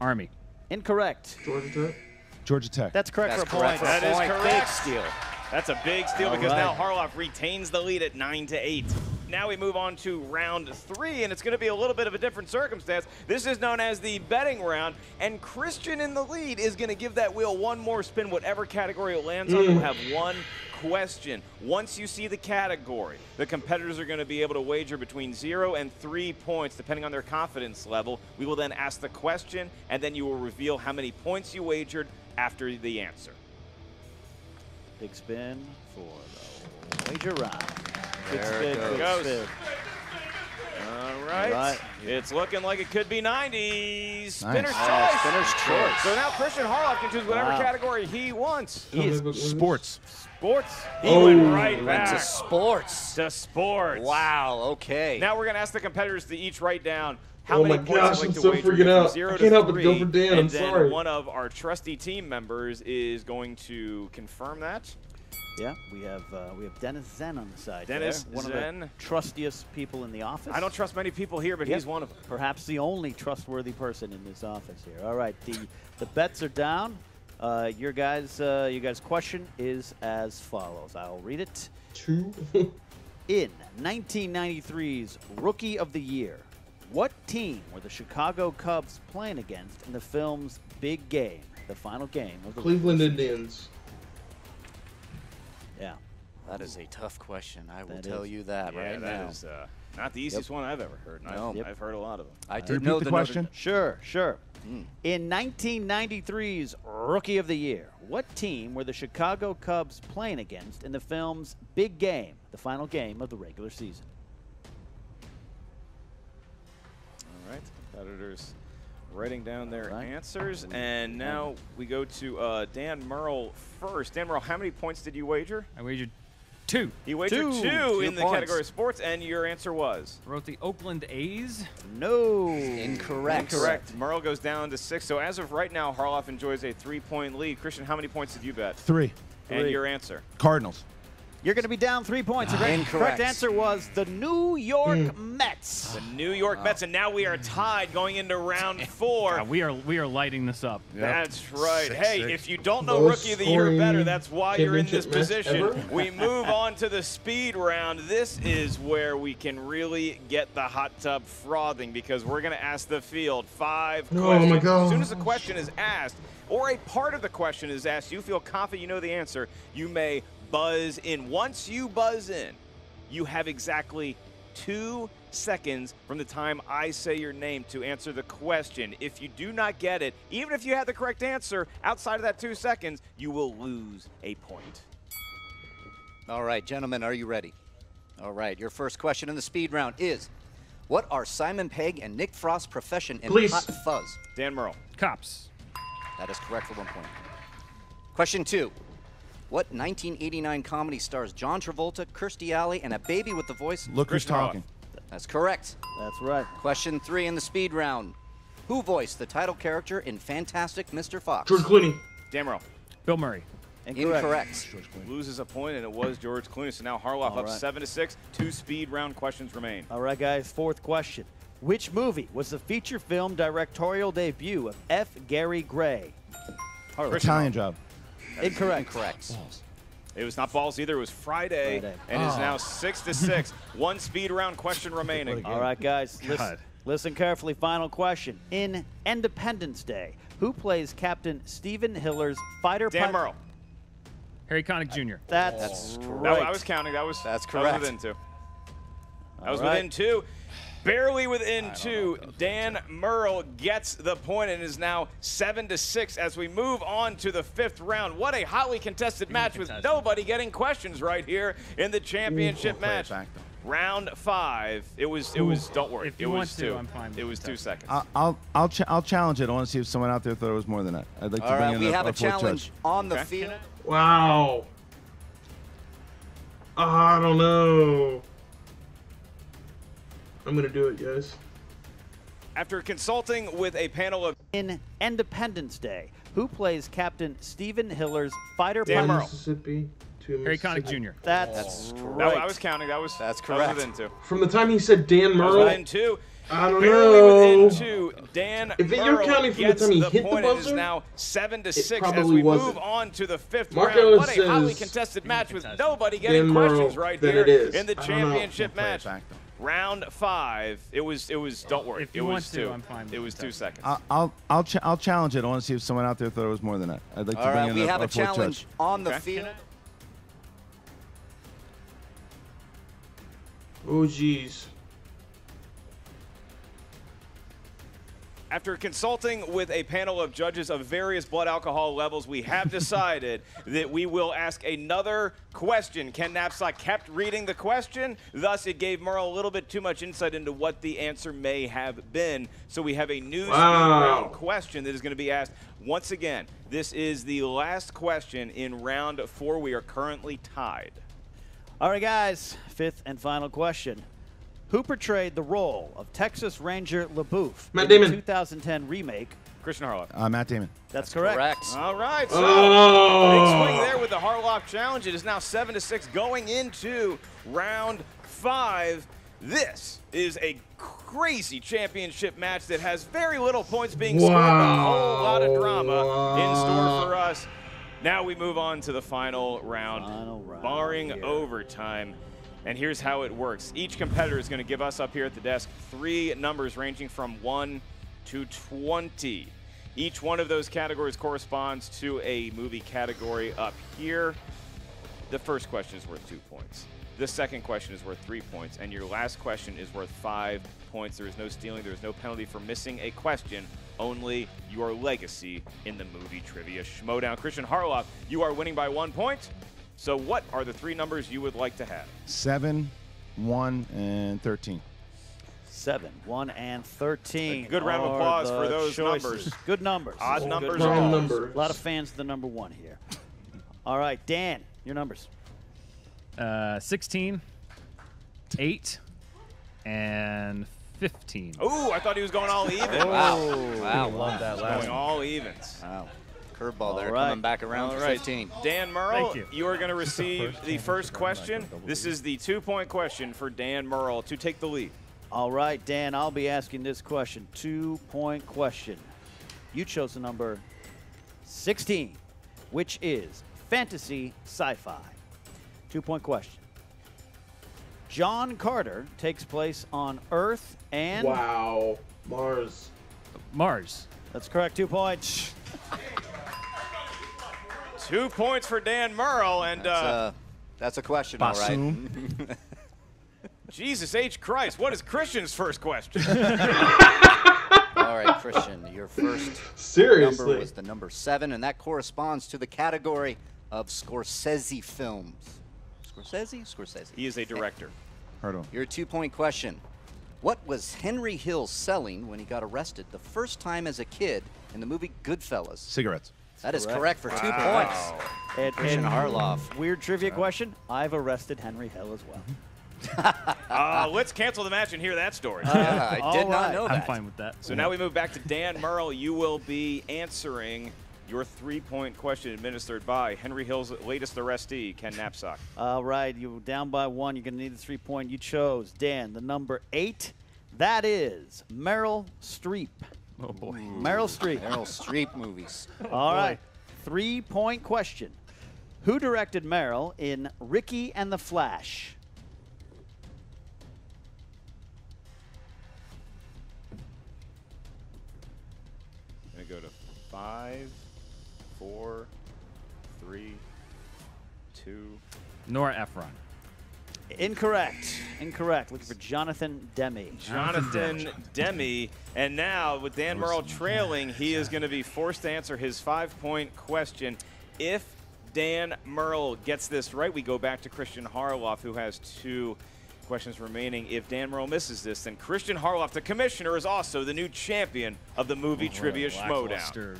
Army. Incorrect. Georgia Tech. Georgia Tech. That's correct That's for a correct point. for a That is point. correct. Big steal. That's a big steal All because right. now Harloff retains the lead at 9-8. Now we move on to round 3, and it's going to be a little bit of a different circumstance. This is known as the betting round, and Christian in the lead is going to give that wheel one more spin. Whatever category it lands on will have one question. Once you see the category, the competitors are going to be able to wager between 0 and 3 points, depending on their confidence level. We will then ask the question, and then you will reveal how many points you wagered after the answer. Big spin for the wager round. Big There spin, it big goes. spin. All right. right. It's looking like it could be 90s. Spinner's Nice. choice. Spinner's choice. So now Christian Harloff can choose whatever Wow. category he wants. He is Sports. Sports. He Oh. went right Went back to sports. to sports. Wow, okay. Now we're going to ask the competitors to each write down how Oh many my points gosh, they'd like I'm to so wager freaking from out. 0 I to can't help but 3, go for Dan, and I'm then sorry. one of our trusty team members is going to confirm that. Yeah, we have Dennis Zen on the side. Dennis there. One Zen. of the trustiest people in the office. I don't trust many people here, but Yep. he's one of them. Perhaps the only trustworthy person in this office here. All right, the bets are down. Your guys' question is as follows. I'll read it. 2. In 1993's Rookie of the Year, what team were the Chicago Cubs playing against in the film's Big Game, the final game of the Cleveland regular season? Indians. Yeah. That is a tough question. I will That tell is. you that Yeah, right that now. is not the easiest one I've ever heard. And No. I've heard a lot of them. I did Repeat know the the question. Sure. In 1993's Rookie of the Year, what team were the Chicago Cubs playing against in the film's Big Game, the final game of the regular season? All right, competitors writing down their Right. answers, and now we go to Dan Merle first. Dan Merle, how many points did you wager? I wagered 2. He wagered Two. 2 in the points. category of sports, and your answer was? I wrote the Oakland A's. No. Incorrect. Correct. Merle goes down to 6. So as of right now, Harloff enjoys a 3-point lead. Christian, how many points did you bet? 3. And your answer? Cardinals. You're going to be down 3 points. The correct answer was the New York Mets. The New York Mets, and now we are tied going into round 4. We are lighting this up. That's right. 6-6. Hey, if you don't know Lowest Rookie of the Year better, scoring that's why you're in this championship match position. ever? We move on to the speed round. This is where we can really get the hot tub frothing because we're going to ask the field 5 Oh, questions. my God. As soon as a question is asked, or a part of the question is asked, you feel confident you know the answer, you may buzz in. Once you buzz in, you have exactly 2 seconds from the time I say your name to answer the question. If you do not get it, even if you have the correct answer outside of that 2 seconds, you will lose a point. All right, gentlemen, are you ready? All right, your first question in the speed round is, what are Simon Pegg and Nick Frost's profession in Police. Hot Fuzz? Dan Merle. Cops. That is correct for 1 point. Question 2. What 1989 comedy stars John Travolta, Kirstie Alley, and a baby with the voice? Look who's Christian Harloff. talking. That's correct. That's right. Question 3 in the speed round. Who voiced the title character in Fantastic Mr. Fox? George Clooney. Dan Merle. Bill Murray. Incorrect. Loses a point, and it was George Clooney. So now Harloff All up right. 7-6. 2 speed round questions remain. All right, guys, 4th question. Which movie was the feature film directorial debut of F. Gary Gray? Italian Job. Incorrect. Incorrect. It was not balls either. It was Friday, and is now 6-6. 1 speed round question remaining. All right, guys, God. listen carefully. Final question. In Independence Day, who plays Captain Stephen Hiller's fighter Dan pilot? Merle. Harry Connick Jr. That's That, right. I was counting. That's correct. That was within 2. That was All right. within 2. Barely within 2. Dan Merle gets the point and is now 7-6 as we move on to the 5th round. What a hotly contested match with nobody getting questions right here in the championship match. Round 5. It was. Don't worry. If you it want was to, 2. I'm fine with It was that. 2 seconds. I'll challenge it. I want to see if someone out there thought it was more than that. I'd like to All bring right, in we have a fourth challenge judge. on the Okay. field. Wow. I don't know. I'm going to do it, guys. After consulting with a panel of In Independence Day, who plays Captain Stephen Hiller's fighter Dan pilot? Merle. Mississippi to Harry Connick Mississippi. Jr. That's that, right. I was counting. That's That's That correct. was within 2. From the time he said Dan That was Merle, within 2. I don't Barely know. within 2. Dan If you're Merle counting from the gets time he the hit the point and is buzzer, now 7-6 as probably we wasn't. move on to the 5th Mark round. Ellis What a hotly says contested match with nobody getting Dan Merle, questions right then here it is. in the I don't know. championship Play it match. back, though. Round 5. It was. Don't worry. If you it was want to, 2. I'm fine with It was that. 2 seconds. I'll challenge it. I want to see if someone out there thought it was more than that. I'd like to All bring right, in we a have a fourth challenge judge. on the Okay. field. Oh, geez. After consulting with a panel of judges of various blood alcohol levels, we have decided that we will ask another question. Ken Knapsack kept reading the question, thus it gave Merle a little bit too much insight into what the answer may have been. So we have a new speed round question that is going to be asked once again. This is the last question in round 4. We are currently tied. All right, guys, 5th and final question. Who portrayed the role of Texas Ranger LaBouffe Matt in the Damon. 2010 remake? Christian Harloff. Matt Damon. That's correct. Correct. All right, so Oh. big swing there with the Harloff challenge. It is now 7-6 going into round 5. This is a crazy championship match that has very little points being scored, but a whole lot of drama in store for us. Now we move on to the final round, barring overtime. And here's how it works. Each competitor is going to give us up here at the desk 3 numbers ranging from 1 to 20. Each one of those categories corresponds to a movie category up here. The first question is worth 2 points. The second question is worth 3 points. And your last question is worth 5 points. There is no stealing. There is no penalty for missing a question. Only your legacy in the movie trivia Schmoedown. Christian Harloff, you are winning by 1 point. So what are the 3 numbers you would like to have? 7, 1, and 13. 7, 1, and 13. A good round of are applause the for those choices. numbers. Good numbers. Odd Good numbers Wrong all. number. A lot of fans of the number 1 here. All right, Dan, your numbers. 16, 8, and 15. Ooh, I thought he was going all even. Wow. Love that Going all evens. Wow. Curveball there, right. coming back around for 15. Dan Merle, Thank you. you are going to receive the first question. This is the 2-point question for Dan Merle to take the lead. All right, Dan, I'll be asking this question. 2-point question. You chose the number 16, which is fantasy sci-fi. 2-point question. John Carter takes place on Earth and... Wow. Mars. Mars. That's correct, 2 points. 2 points for Dan Merle, and that's a question, all right. Jesus H. Christ, what is Christian's first question? All right, Christian, your first Seriously? number was the number 7, and that corresponds to the category of Scorsese films. Scorsese? He is a director. Heard of him. Your 2-point question. What was Henry Hill selling when he got arrested the first time as a kid in the movie Goodfellas? Cigarettes. That is correct for 2 points. Christian Harloff. Weird trivia question. I've arrested Henry Hill as well. Let's cancel the match and hear that story. Yeah, I did not know that. I'm fine with that. So now we move back to Dan Merle. You will be answering your 3-point question administered by Henry Hill's latest arrestee, Ken Knapsack. All right, you're down by 1. You're going to need the 3-point. You chose, Dan, the number 8. That is Meryl Streep. Oh, boy. Meryl Streep. Meryl Streep movies. All right, 3-point question. Who directed Meryl in Ricky and the Flash? I'm going to go to 5, 4, 3, 2. Nora Ephron. Incorrect. Looking for Jonathan Demme. Jonathan Demme. And now, with Dan Merle trailing, he is going to be forced to answer his 5-point question. If Dan Merle gets this right, we go back to Christian Harloff, who has 2 questions remaining. If Dan Merle misses this, then Christian Harloff, the commissioner, is also the new champion of the movie trivia Schmoedown.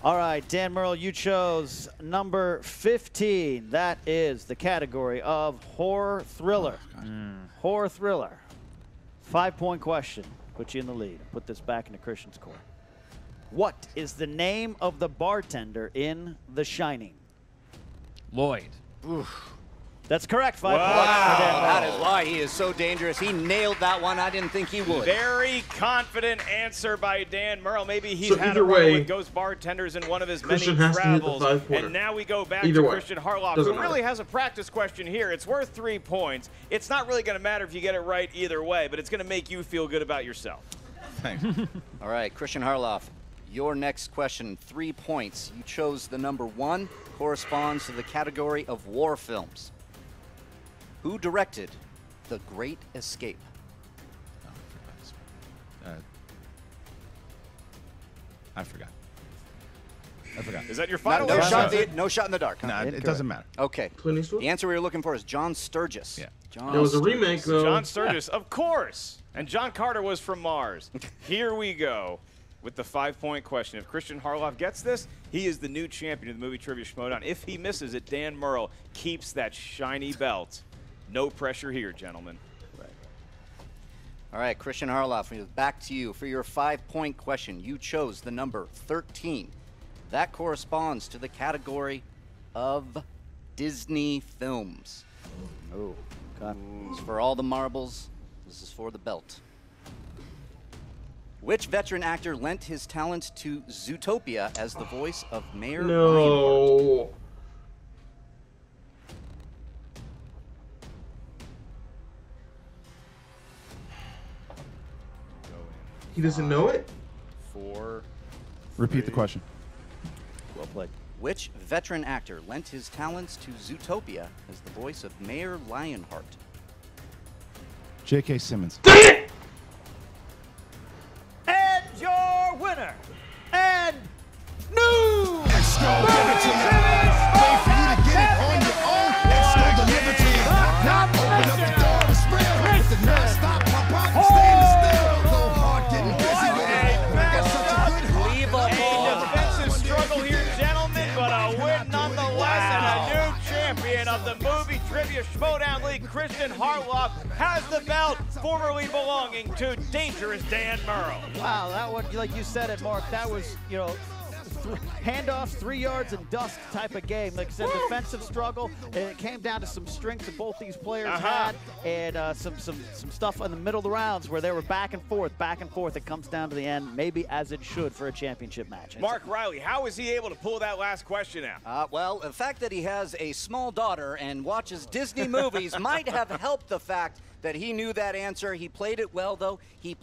All right, Dan Merle, you chose number 15. That is the category of horror thriller. Horror thriller. 5-point question. Put you in the lead. Put this back into Christian's court. What is the name of the bartender in The Shining? Lloyd. That's correct. 5 points. That is why he is so dangerous. He nailed that one. I didn't think he would. Very confident answer by Dan Merle. Maybe he's So had either a run way, with ghost bartenders in one of his Christian many has to hit the travels. 5-pointer. And now we go back Either to way. Christian Harloff, Doesn't who really matter. has a practice question here. It's worth 3 points. It's not really going to matter if you get it right either way, but it's going to make you feel good about yourself. Thanks. All right, Christian Harloff, your next question, 3 points. You chose the number 1, corresponds to the category of war films. Who directed The Great Escape? I forgot. Is that your final No answer? shot in the dark. Huh? Nah, it doesn't matter. Okay. Clint Eastwood? The answer we were looking for is John Sturgis. Yeah. John There was a Sturgis. remake, though. John Sturgis, of course. And John Carter was from Mars. Here we go with the 5-point question. If Christian Harloff gets this, he is the new champion of the movie trivia Schmoedown. If he misses it, Dan Merle keeps that shiny belt. No pressure here, gentlemen. All right, Christian Harloff, back to you for your 5-point question. You chose the number 13. That corresponds to the category of Disney films. Oh, God. This is for all the marbles. This is for the belt. Which veteran actor lent his talent to Zootopia as the voice of Mayor Lionheart? No. He doesn't know it? 4. Repeat the question. Well played. Which veteran actor lent his talents to Zootopia as the voice of Mayor Lionheart? J.K. Simmons. And your winner, and new of the movie trivia Schmoedown League, Christian Harloff, has the belt formerly belonging to Dangerous Dan Merle. Wow, that one, like you said it, Mark, that was, handoffs, 3 yards and dust type of game. Like I said, defensive struggle. And it came down to some strengths that both these players had, and some stuff in the middle of the rounds where they were back and forth, back and forth. It comes down to the end, maybe as it should for a championship match. Mark Riley, how was he able to pull that last question out? Well, the fact that he has a small daughter and watches Disney movies might have helped the fact that he knew that answer. He played it well, though. He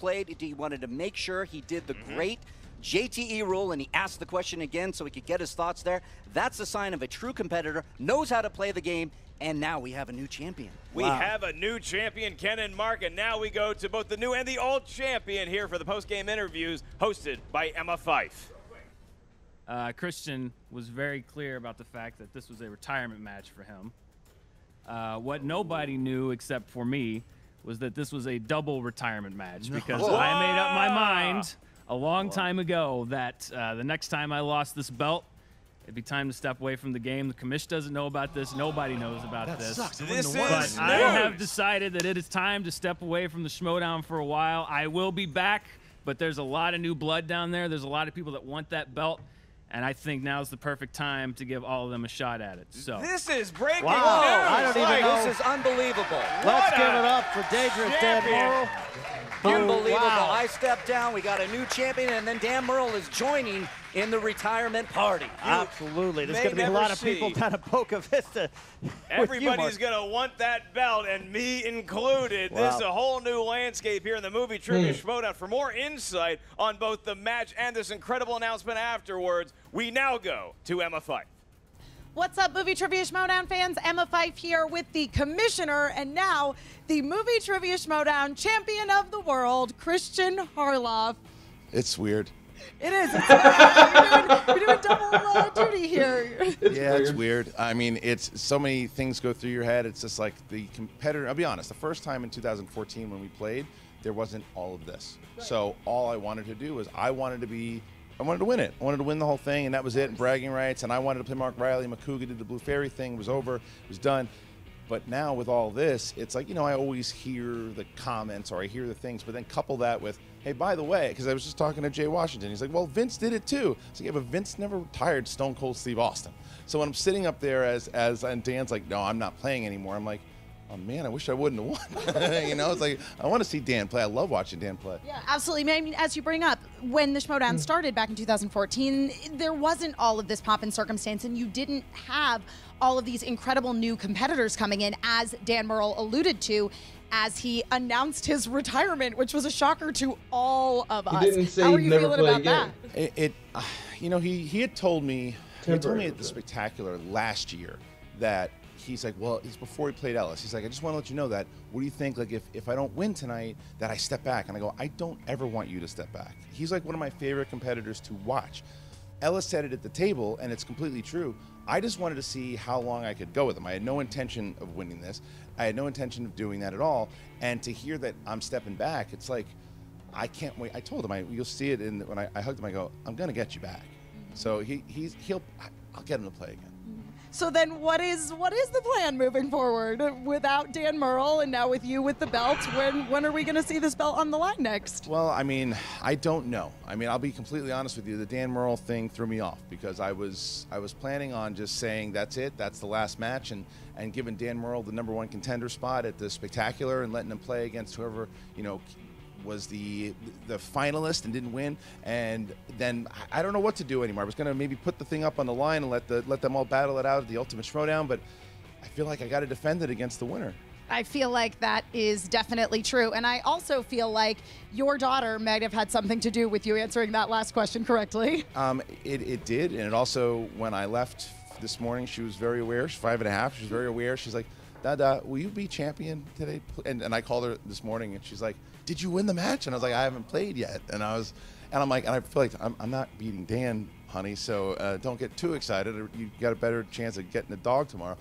wanted to make sure he did the great JTE rule, and he asked the question again so he could get his thoughts there. That's a sign of a true competitor, knows how to play the game, and now we have a new champion. We have a new champion, Ken and Mark, and now we go to both the new and the old champion here for the post-game interviews hosted by Emma Fife. Christian was very clear about the fact that this was a retirement match for him. What nobody knew except for me was that this was a double retirement match because I made up my mind a long time ago that the next time I lost this belt, it'd be time to step away from the game. The commission doesn't know about this. Nobody knows about this. But I have decided that it is time to step away from the Schmoedown for a while. I will be back, but there's a lot of new blood down there. There's a lot of people that want that belt. And I think now's the perfect time to give all of them a shot at it. So this is breaking news. I don't even know. This is unbelievable. Let's give it up for dangerous Dan Murrell. Unbelievable. I stepped down. We got a new champion, and then Dan Murrell is joining in the retirement party. Absolutely. There's going to be a lot of people down at Boca Vista. Everybody's going to want that belt, and me included. This is a whole new landscape here in the Movie Trivia Schmoedown. For more insight on both the match and this incredible announcement afterwards, we now go to Emma Fife. What's up, Movie Trivia Schmoedown fans? Emma Fife here with the commissioner, and now the Movie Trivia Schmoedown champion of the world, Christian Harloff. It's weird. It is. You're doing double duty here. Yeah, it's weird. I mean, it's so many things go through your head. It's just like the competitor. I'll be honest. The first time in 2014 when we played, there wasn't all of this. So all I wanted to do was I wanted to win it. I wanted to win the whole thing, and that was it, and bragging rights. And I wanted to play Mark Riley. Makuga did the Blue Fairy thing. It was over. It was done. But now with all this, it's like, I always hear the comments or I hear the things, but then couple that with, hey, by the way, because I was just talking to Jay Washington. He's like, well, Vince did it too. So yeah, but Vince never retired Stone Cold Steve Austin. So when I'm sitting up there and Dan's like, no, I'm not playing anymore. I'm like, oh man, I wish I wouldn't have won. It's like, I want to see Dan play. I love watching Dan play. Yeah, absolutely. I mean, as you bring up, when the Schmoedown started back in 2014, there wasn't all of this pomp and circumstance, and you didn't have all of these incredible new competitors coming in, as Dan Murrell alluded to, as he announced his retirement, which was a shocker to all of us. He didn't say How are he'd you never feeling play about again. that? He had told me at the Spectacular last year that he's like, well, it's before he played Ellis. He's like, I just want to let you know that, what do you think, like, if I don't win tonight, that I step back? And I go, I don't ever want you to step back. He's like one of my favorite competitors to watch. Ellis said it at the table, and it's completely true. I just wanted to see how long I could go with him. I had no intention of winning this. I had no intention of doing that at all. And to hear that I'm stepping back, it's like, I can't wait. I told him, you'll see it when I hugged him, I go, I'm going to get you back. So I'll get him to play again. So then what is the plan moving forward without Dan Murrell and now with you with the belt? When are we going to see this belt on the line next? Well, I mean, I don't know. I mean, I'll be completely honest with you. The Dan Murrell thing threw me off because I was planning on just saying that's it, that's the last match, and giving Dan Murrell the #1 contender spot at the Spectacular and letting him play against whoever, was the finalist and didn't win, and then I don't know what to do anymore. I was going to maybe put the thing up on the line and let them all battle it out at the Ultimate Schmoedown, but I feel like I got to defend it against the winner. I feel like that is definitely true, and I also feel like your daughter might have had something to do with you answering that last question correctly. It did, and it also, when I left this morning, she was very aware. She's 5.5. She's very aware. She's like, Dada, will you be champion today? And I called her this morning, and she's like, did you win the match? And I was like, I haven't played yet. And I'm like, and I feel like I'm not beating Dan, honey, so don't get too excited. You got a better chance of getting the dog tomorrow.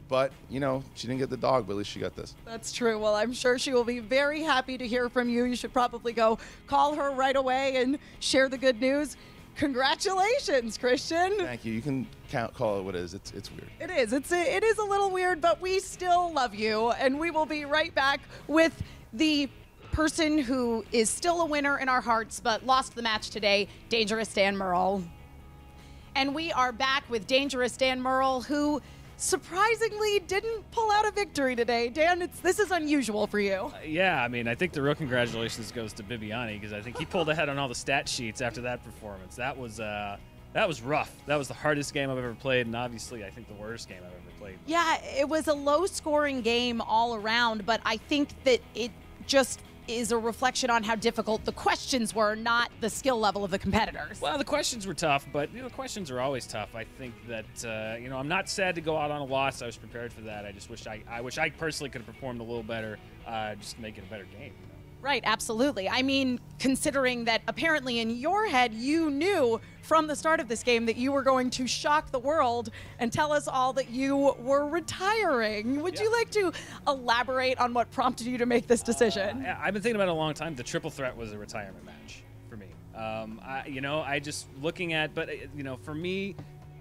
But, she didn't get the dog, but at least she got this. That's true. Well, I'm sure she will be very happy to hear from you. You should probably go call her right away and share the good news. Congratulations, Christian. Thank you. You can call it what it is. It's weird. It is. It is a little weird, but we still love you, and we will be right back with the person who is still a winner in our hearts but lost the match today, Dangerous Dan Murrell. And we are back with Dangerous Dan Murrell, who surprisingly didn't pull out a victory today. Dan, this is unusual for you. Yeah, I mean, I think the real congratulations goes to Bibiani because I think he pulled ahead on all the stat sheets after that performance. That was rough. That was the hardest game I've ever played, and obviously I think the worst game I've ever played. Yeah, it was a low-scoring game all around, but I think that it just is a reflection on how difficult the questions were, not the skill level of the competitors. Well, the questions were tough, but the questions are always tough. I think that I'm not sad to go out on a loss. I was prepared for that. I just wish I personally could have performed a little better, just to make it a better game. Right, absolutely. I mean, considering that apparently in your head you knew from the start of this game that you were going to shock the world and tell us all that you were retiring. Would you like to elaborate on what prompted you to make this decision? I've been thinking about it a long time. The triple threat was a retirement match for me. I just looking at, but for me,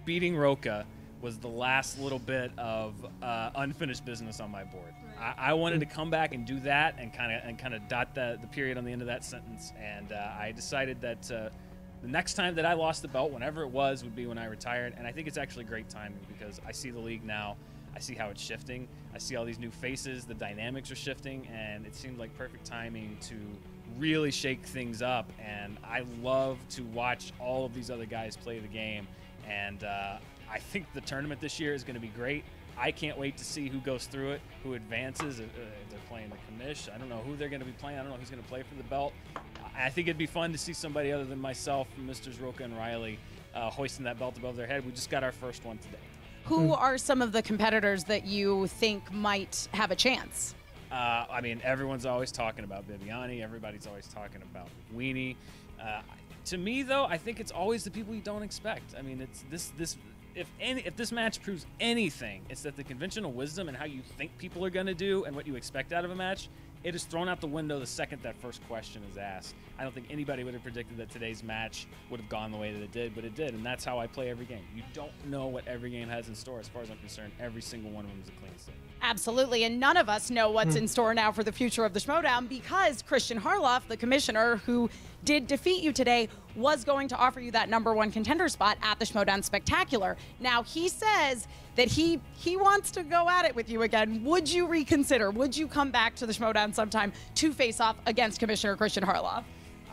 beating Roca was the last little bit of unfinished business on my board. I wanted to come back and do that and kind of dot the period on the end of that sentence. And I decided that the next time that I lost the belt, whenever it was, would be when I retired. And I think it's actually great timing because I see the league now. I see how it's shifting. I see all these new faces. The dynamics are shifting, and it seemed like perfect timing to really shake things up. And I love to watch all of these other guys play the game. And I think the tournament this year is going to be great. I can't wait to see who goes through it, who advances. If they're playing the commish, I don't know who they're going to be playing. I don't know who's going to play for the belt. I think it'd be fun to see somebody other than myself, Mr. Roca and Riley, hoisting that belt above their head. We just got our first one today. Who are some of the competitors that you think might have a chance? I mean, everyone's always talking about Bibiani. Everybody's always talking about Weenie. To me, though, I think it's always the people you don't expect. I mean, it's this. If this match proves anything, it's that the conventional wisdom and how you think people are going to do and what you expect out of a match, it is thrown out the window the second that first question is asked. I don't think anybody would have predicted that today's match would have gone the way that it did, but it did, and that's how I play every game. You don't know what every game has in store. As far as I'm concerned, every single one of them is a clean slate. Absolutely, and none of us know what's in store now for the future of the Schmoedown because Christian Harloff, the commissioner who did defeat you today, was going to offer you that #1 contender spot at the Schmoedown Spectacular. Now, he says that he wants to go at it with you again. Would you reconsider? Would you come back to the Schmoedown sometime to face off against Commissioner Christian Harloff?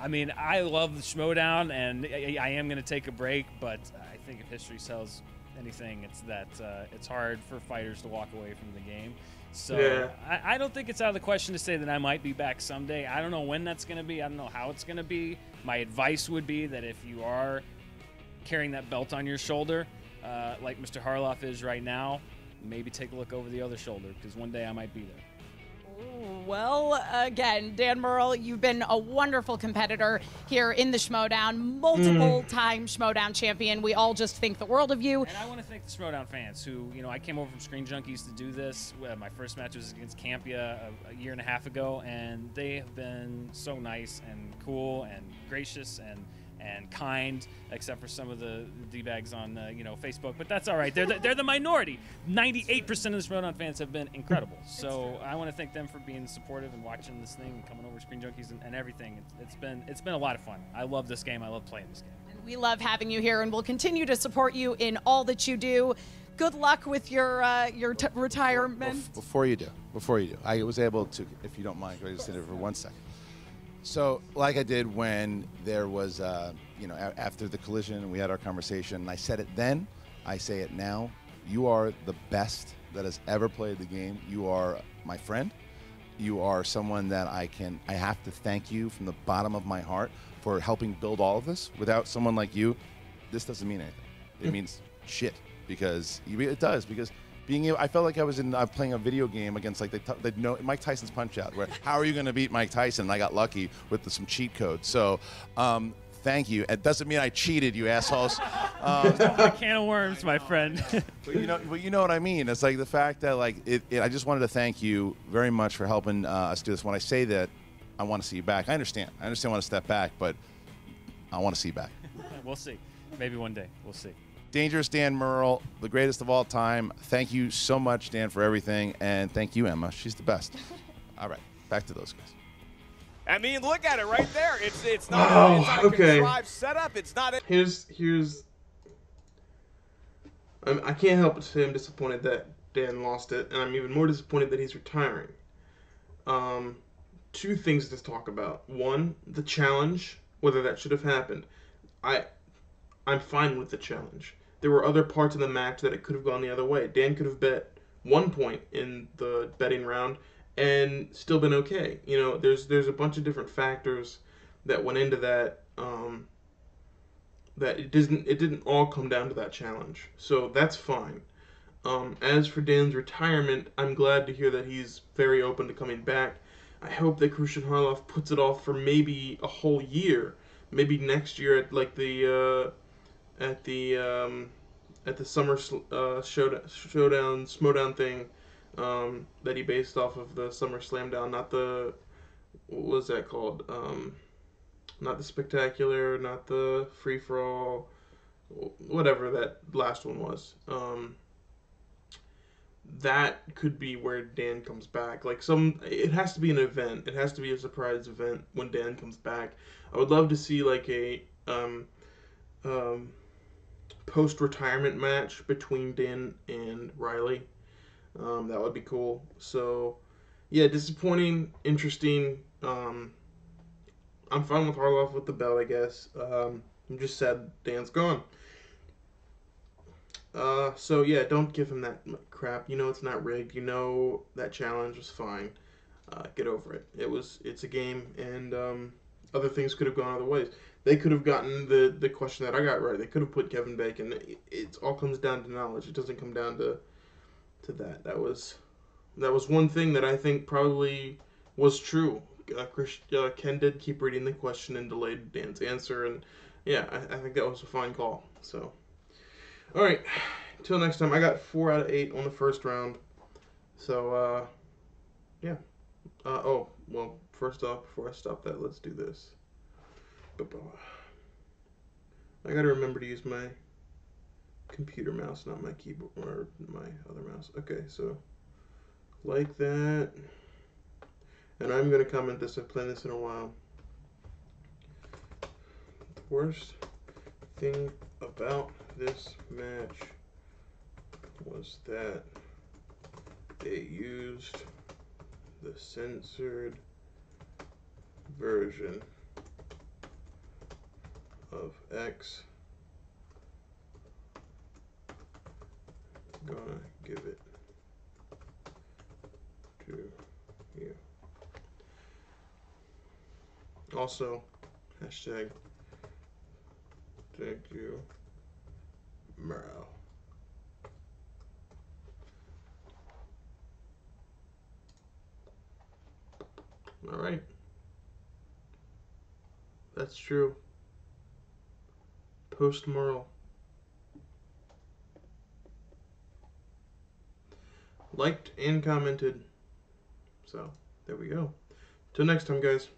I mean, I love the Schmoedown, and I am going to take a break, but I think if history tells anything, it's that it's hard for fighters to walk away from the game. So yeah. I don't think it's out of the question to say that I might be back someday. I don't know when that's going to be. I don't know how it's going to be. My advice would be that if you are carrying that belt on your shoulder, like Mr. Harloff is right now, maybe take a look over the other shoulder because one day I might be there. Well, again, Dan Murrell, you've been a wonderful competitor here in the Schmoedown, multiple-time Schmoedown champion. We all just think the world of you. And I want to thank the Schmoedown fans who, I came over from Screen Junkies to do this. My first match was against Campia a year and a half ago, and they have been so nice and cool and gracious and kind, except for some of the D-bags on Facebook, but that's all right. They're the minority. 98% of the Schmoedown fans have been incredible. So I want to thank them for being supportive and watching this thing and coming over to Screen Junkies and everything. It's been a lot of fun. I love this game. I love playing this game. And we love having you here, and we'll continue to support you in all that you do. Good luck with your retirement. Before you do, I was able to, if you don't mind, can I just sit there for 1 second? So, like I did when there was, after the collision, we had our conversation, and I said it then, I say it now. You are the best that has ever played the game. You are my friend. You are someone that I have to thank you from the bottom of my heart for helping build all of this. Without someone like you, this doesn't mean anything. It means shit, because it does, because I felt like I was playing a video game against Mike Tyson's Punch-Out, where how are you going to beat Mike Tyson? And I got lucky with some cheat code. So thank you. It doesn't mean I cheated, you assholes. A can of worms, my friend. But you know what I mean. It's like the fact that I just wanted to thank you very much for helping us do this. When I say that, I want to see you back. I understand. I want to step back, but I want to see you back. We'll see. Maybe one day. We'll see. Dangerous Dan Murrell, the greatest of all time. Thank you so much, Dan, for everything, and thank you, Emma. She's the best. All right, back to those guys. I mean, look at it right there. It's not a contrived setup. It's not. I can't help but say I'm disappointed that Dan lost it, and I'm even more disappointed that he's retiring. Two things to talk about. One, the challenge, whether that should have happened. I'm fine with the challenge. There were other parts of the match that it could have gone the other way. Dan could have bet 1 point in the betting round and still been okay. You know, there's a bunch of different factors that went into that. That it didn't all come down to that challenge. So that's fine. As for Dan's retirement, I'm glad to hear that he's very open to coming back. I hope that Christian Harloff puts it off for maybe a whole year, maybe next year at like the summer showdown Schmoedown thing that he based off of the summer slam down, not the, what was that called? Not the spectacular, not the free for all, whatever that last one was. That could be where Dan comes back. Like it has to be an event. It has to be a surprise event when Dan comes back. I would love to see like a post-retirement match between Dan and Riley. That would be cool. So, yeah, disappointing, interesting. I'm fine with Harloff with the belt, I guess. I'm just sad Dan's gone. So yeah, don't give him that crap. You know it's not rigged. You know that challenge was fine. Get over it. It's a game, and other things could have gone other ways. They could have gotten the question that I got right. They could have put Kevin Bacon. It all comes down to knowledge. It doesn't come down to that. That was one thing that I think probably was true. Ken did keep reading the question and delayed Dan's answer, and yeah, I think that was a fine call. So, all right, until next time. I got 4 out of 8 on the first round. So, yeah. Oh, well, first off, before I stop that, let's do this. I gotta remember to use my computer mouse, not my keyboard or my other mouse. Okay, so like that. And I'm gonna comment this. I've played this in a while. The worst thing about this match was that they used the censored version of X. I'm gonna give it to you. Also, hashtag thank you, morale. Alright. That's true. Post-moral. Liked and commented. So, there we go. Till next time, guys.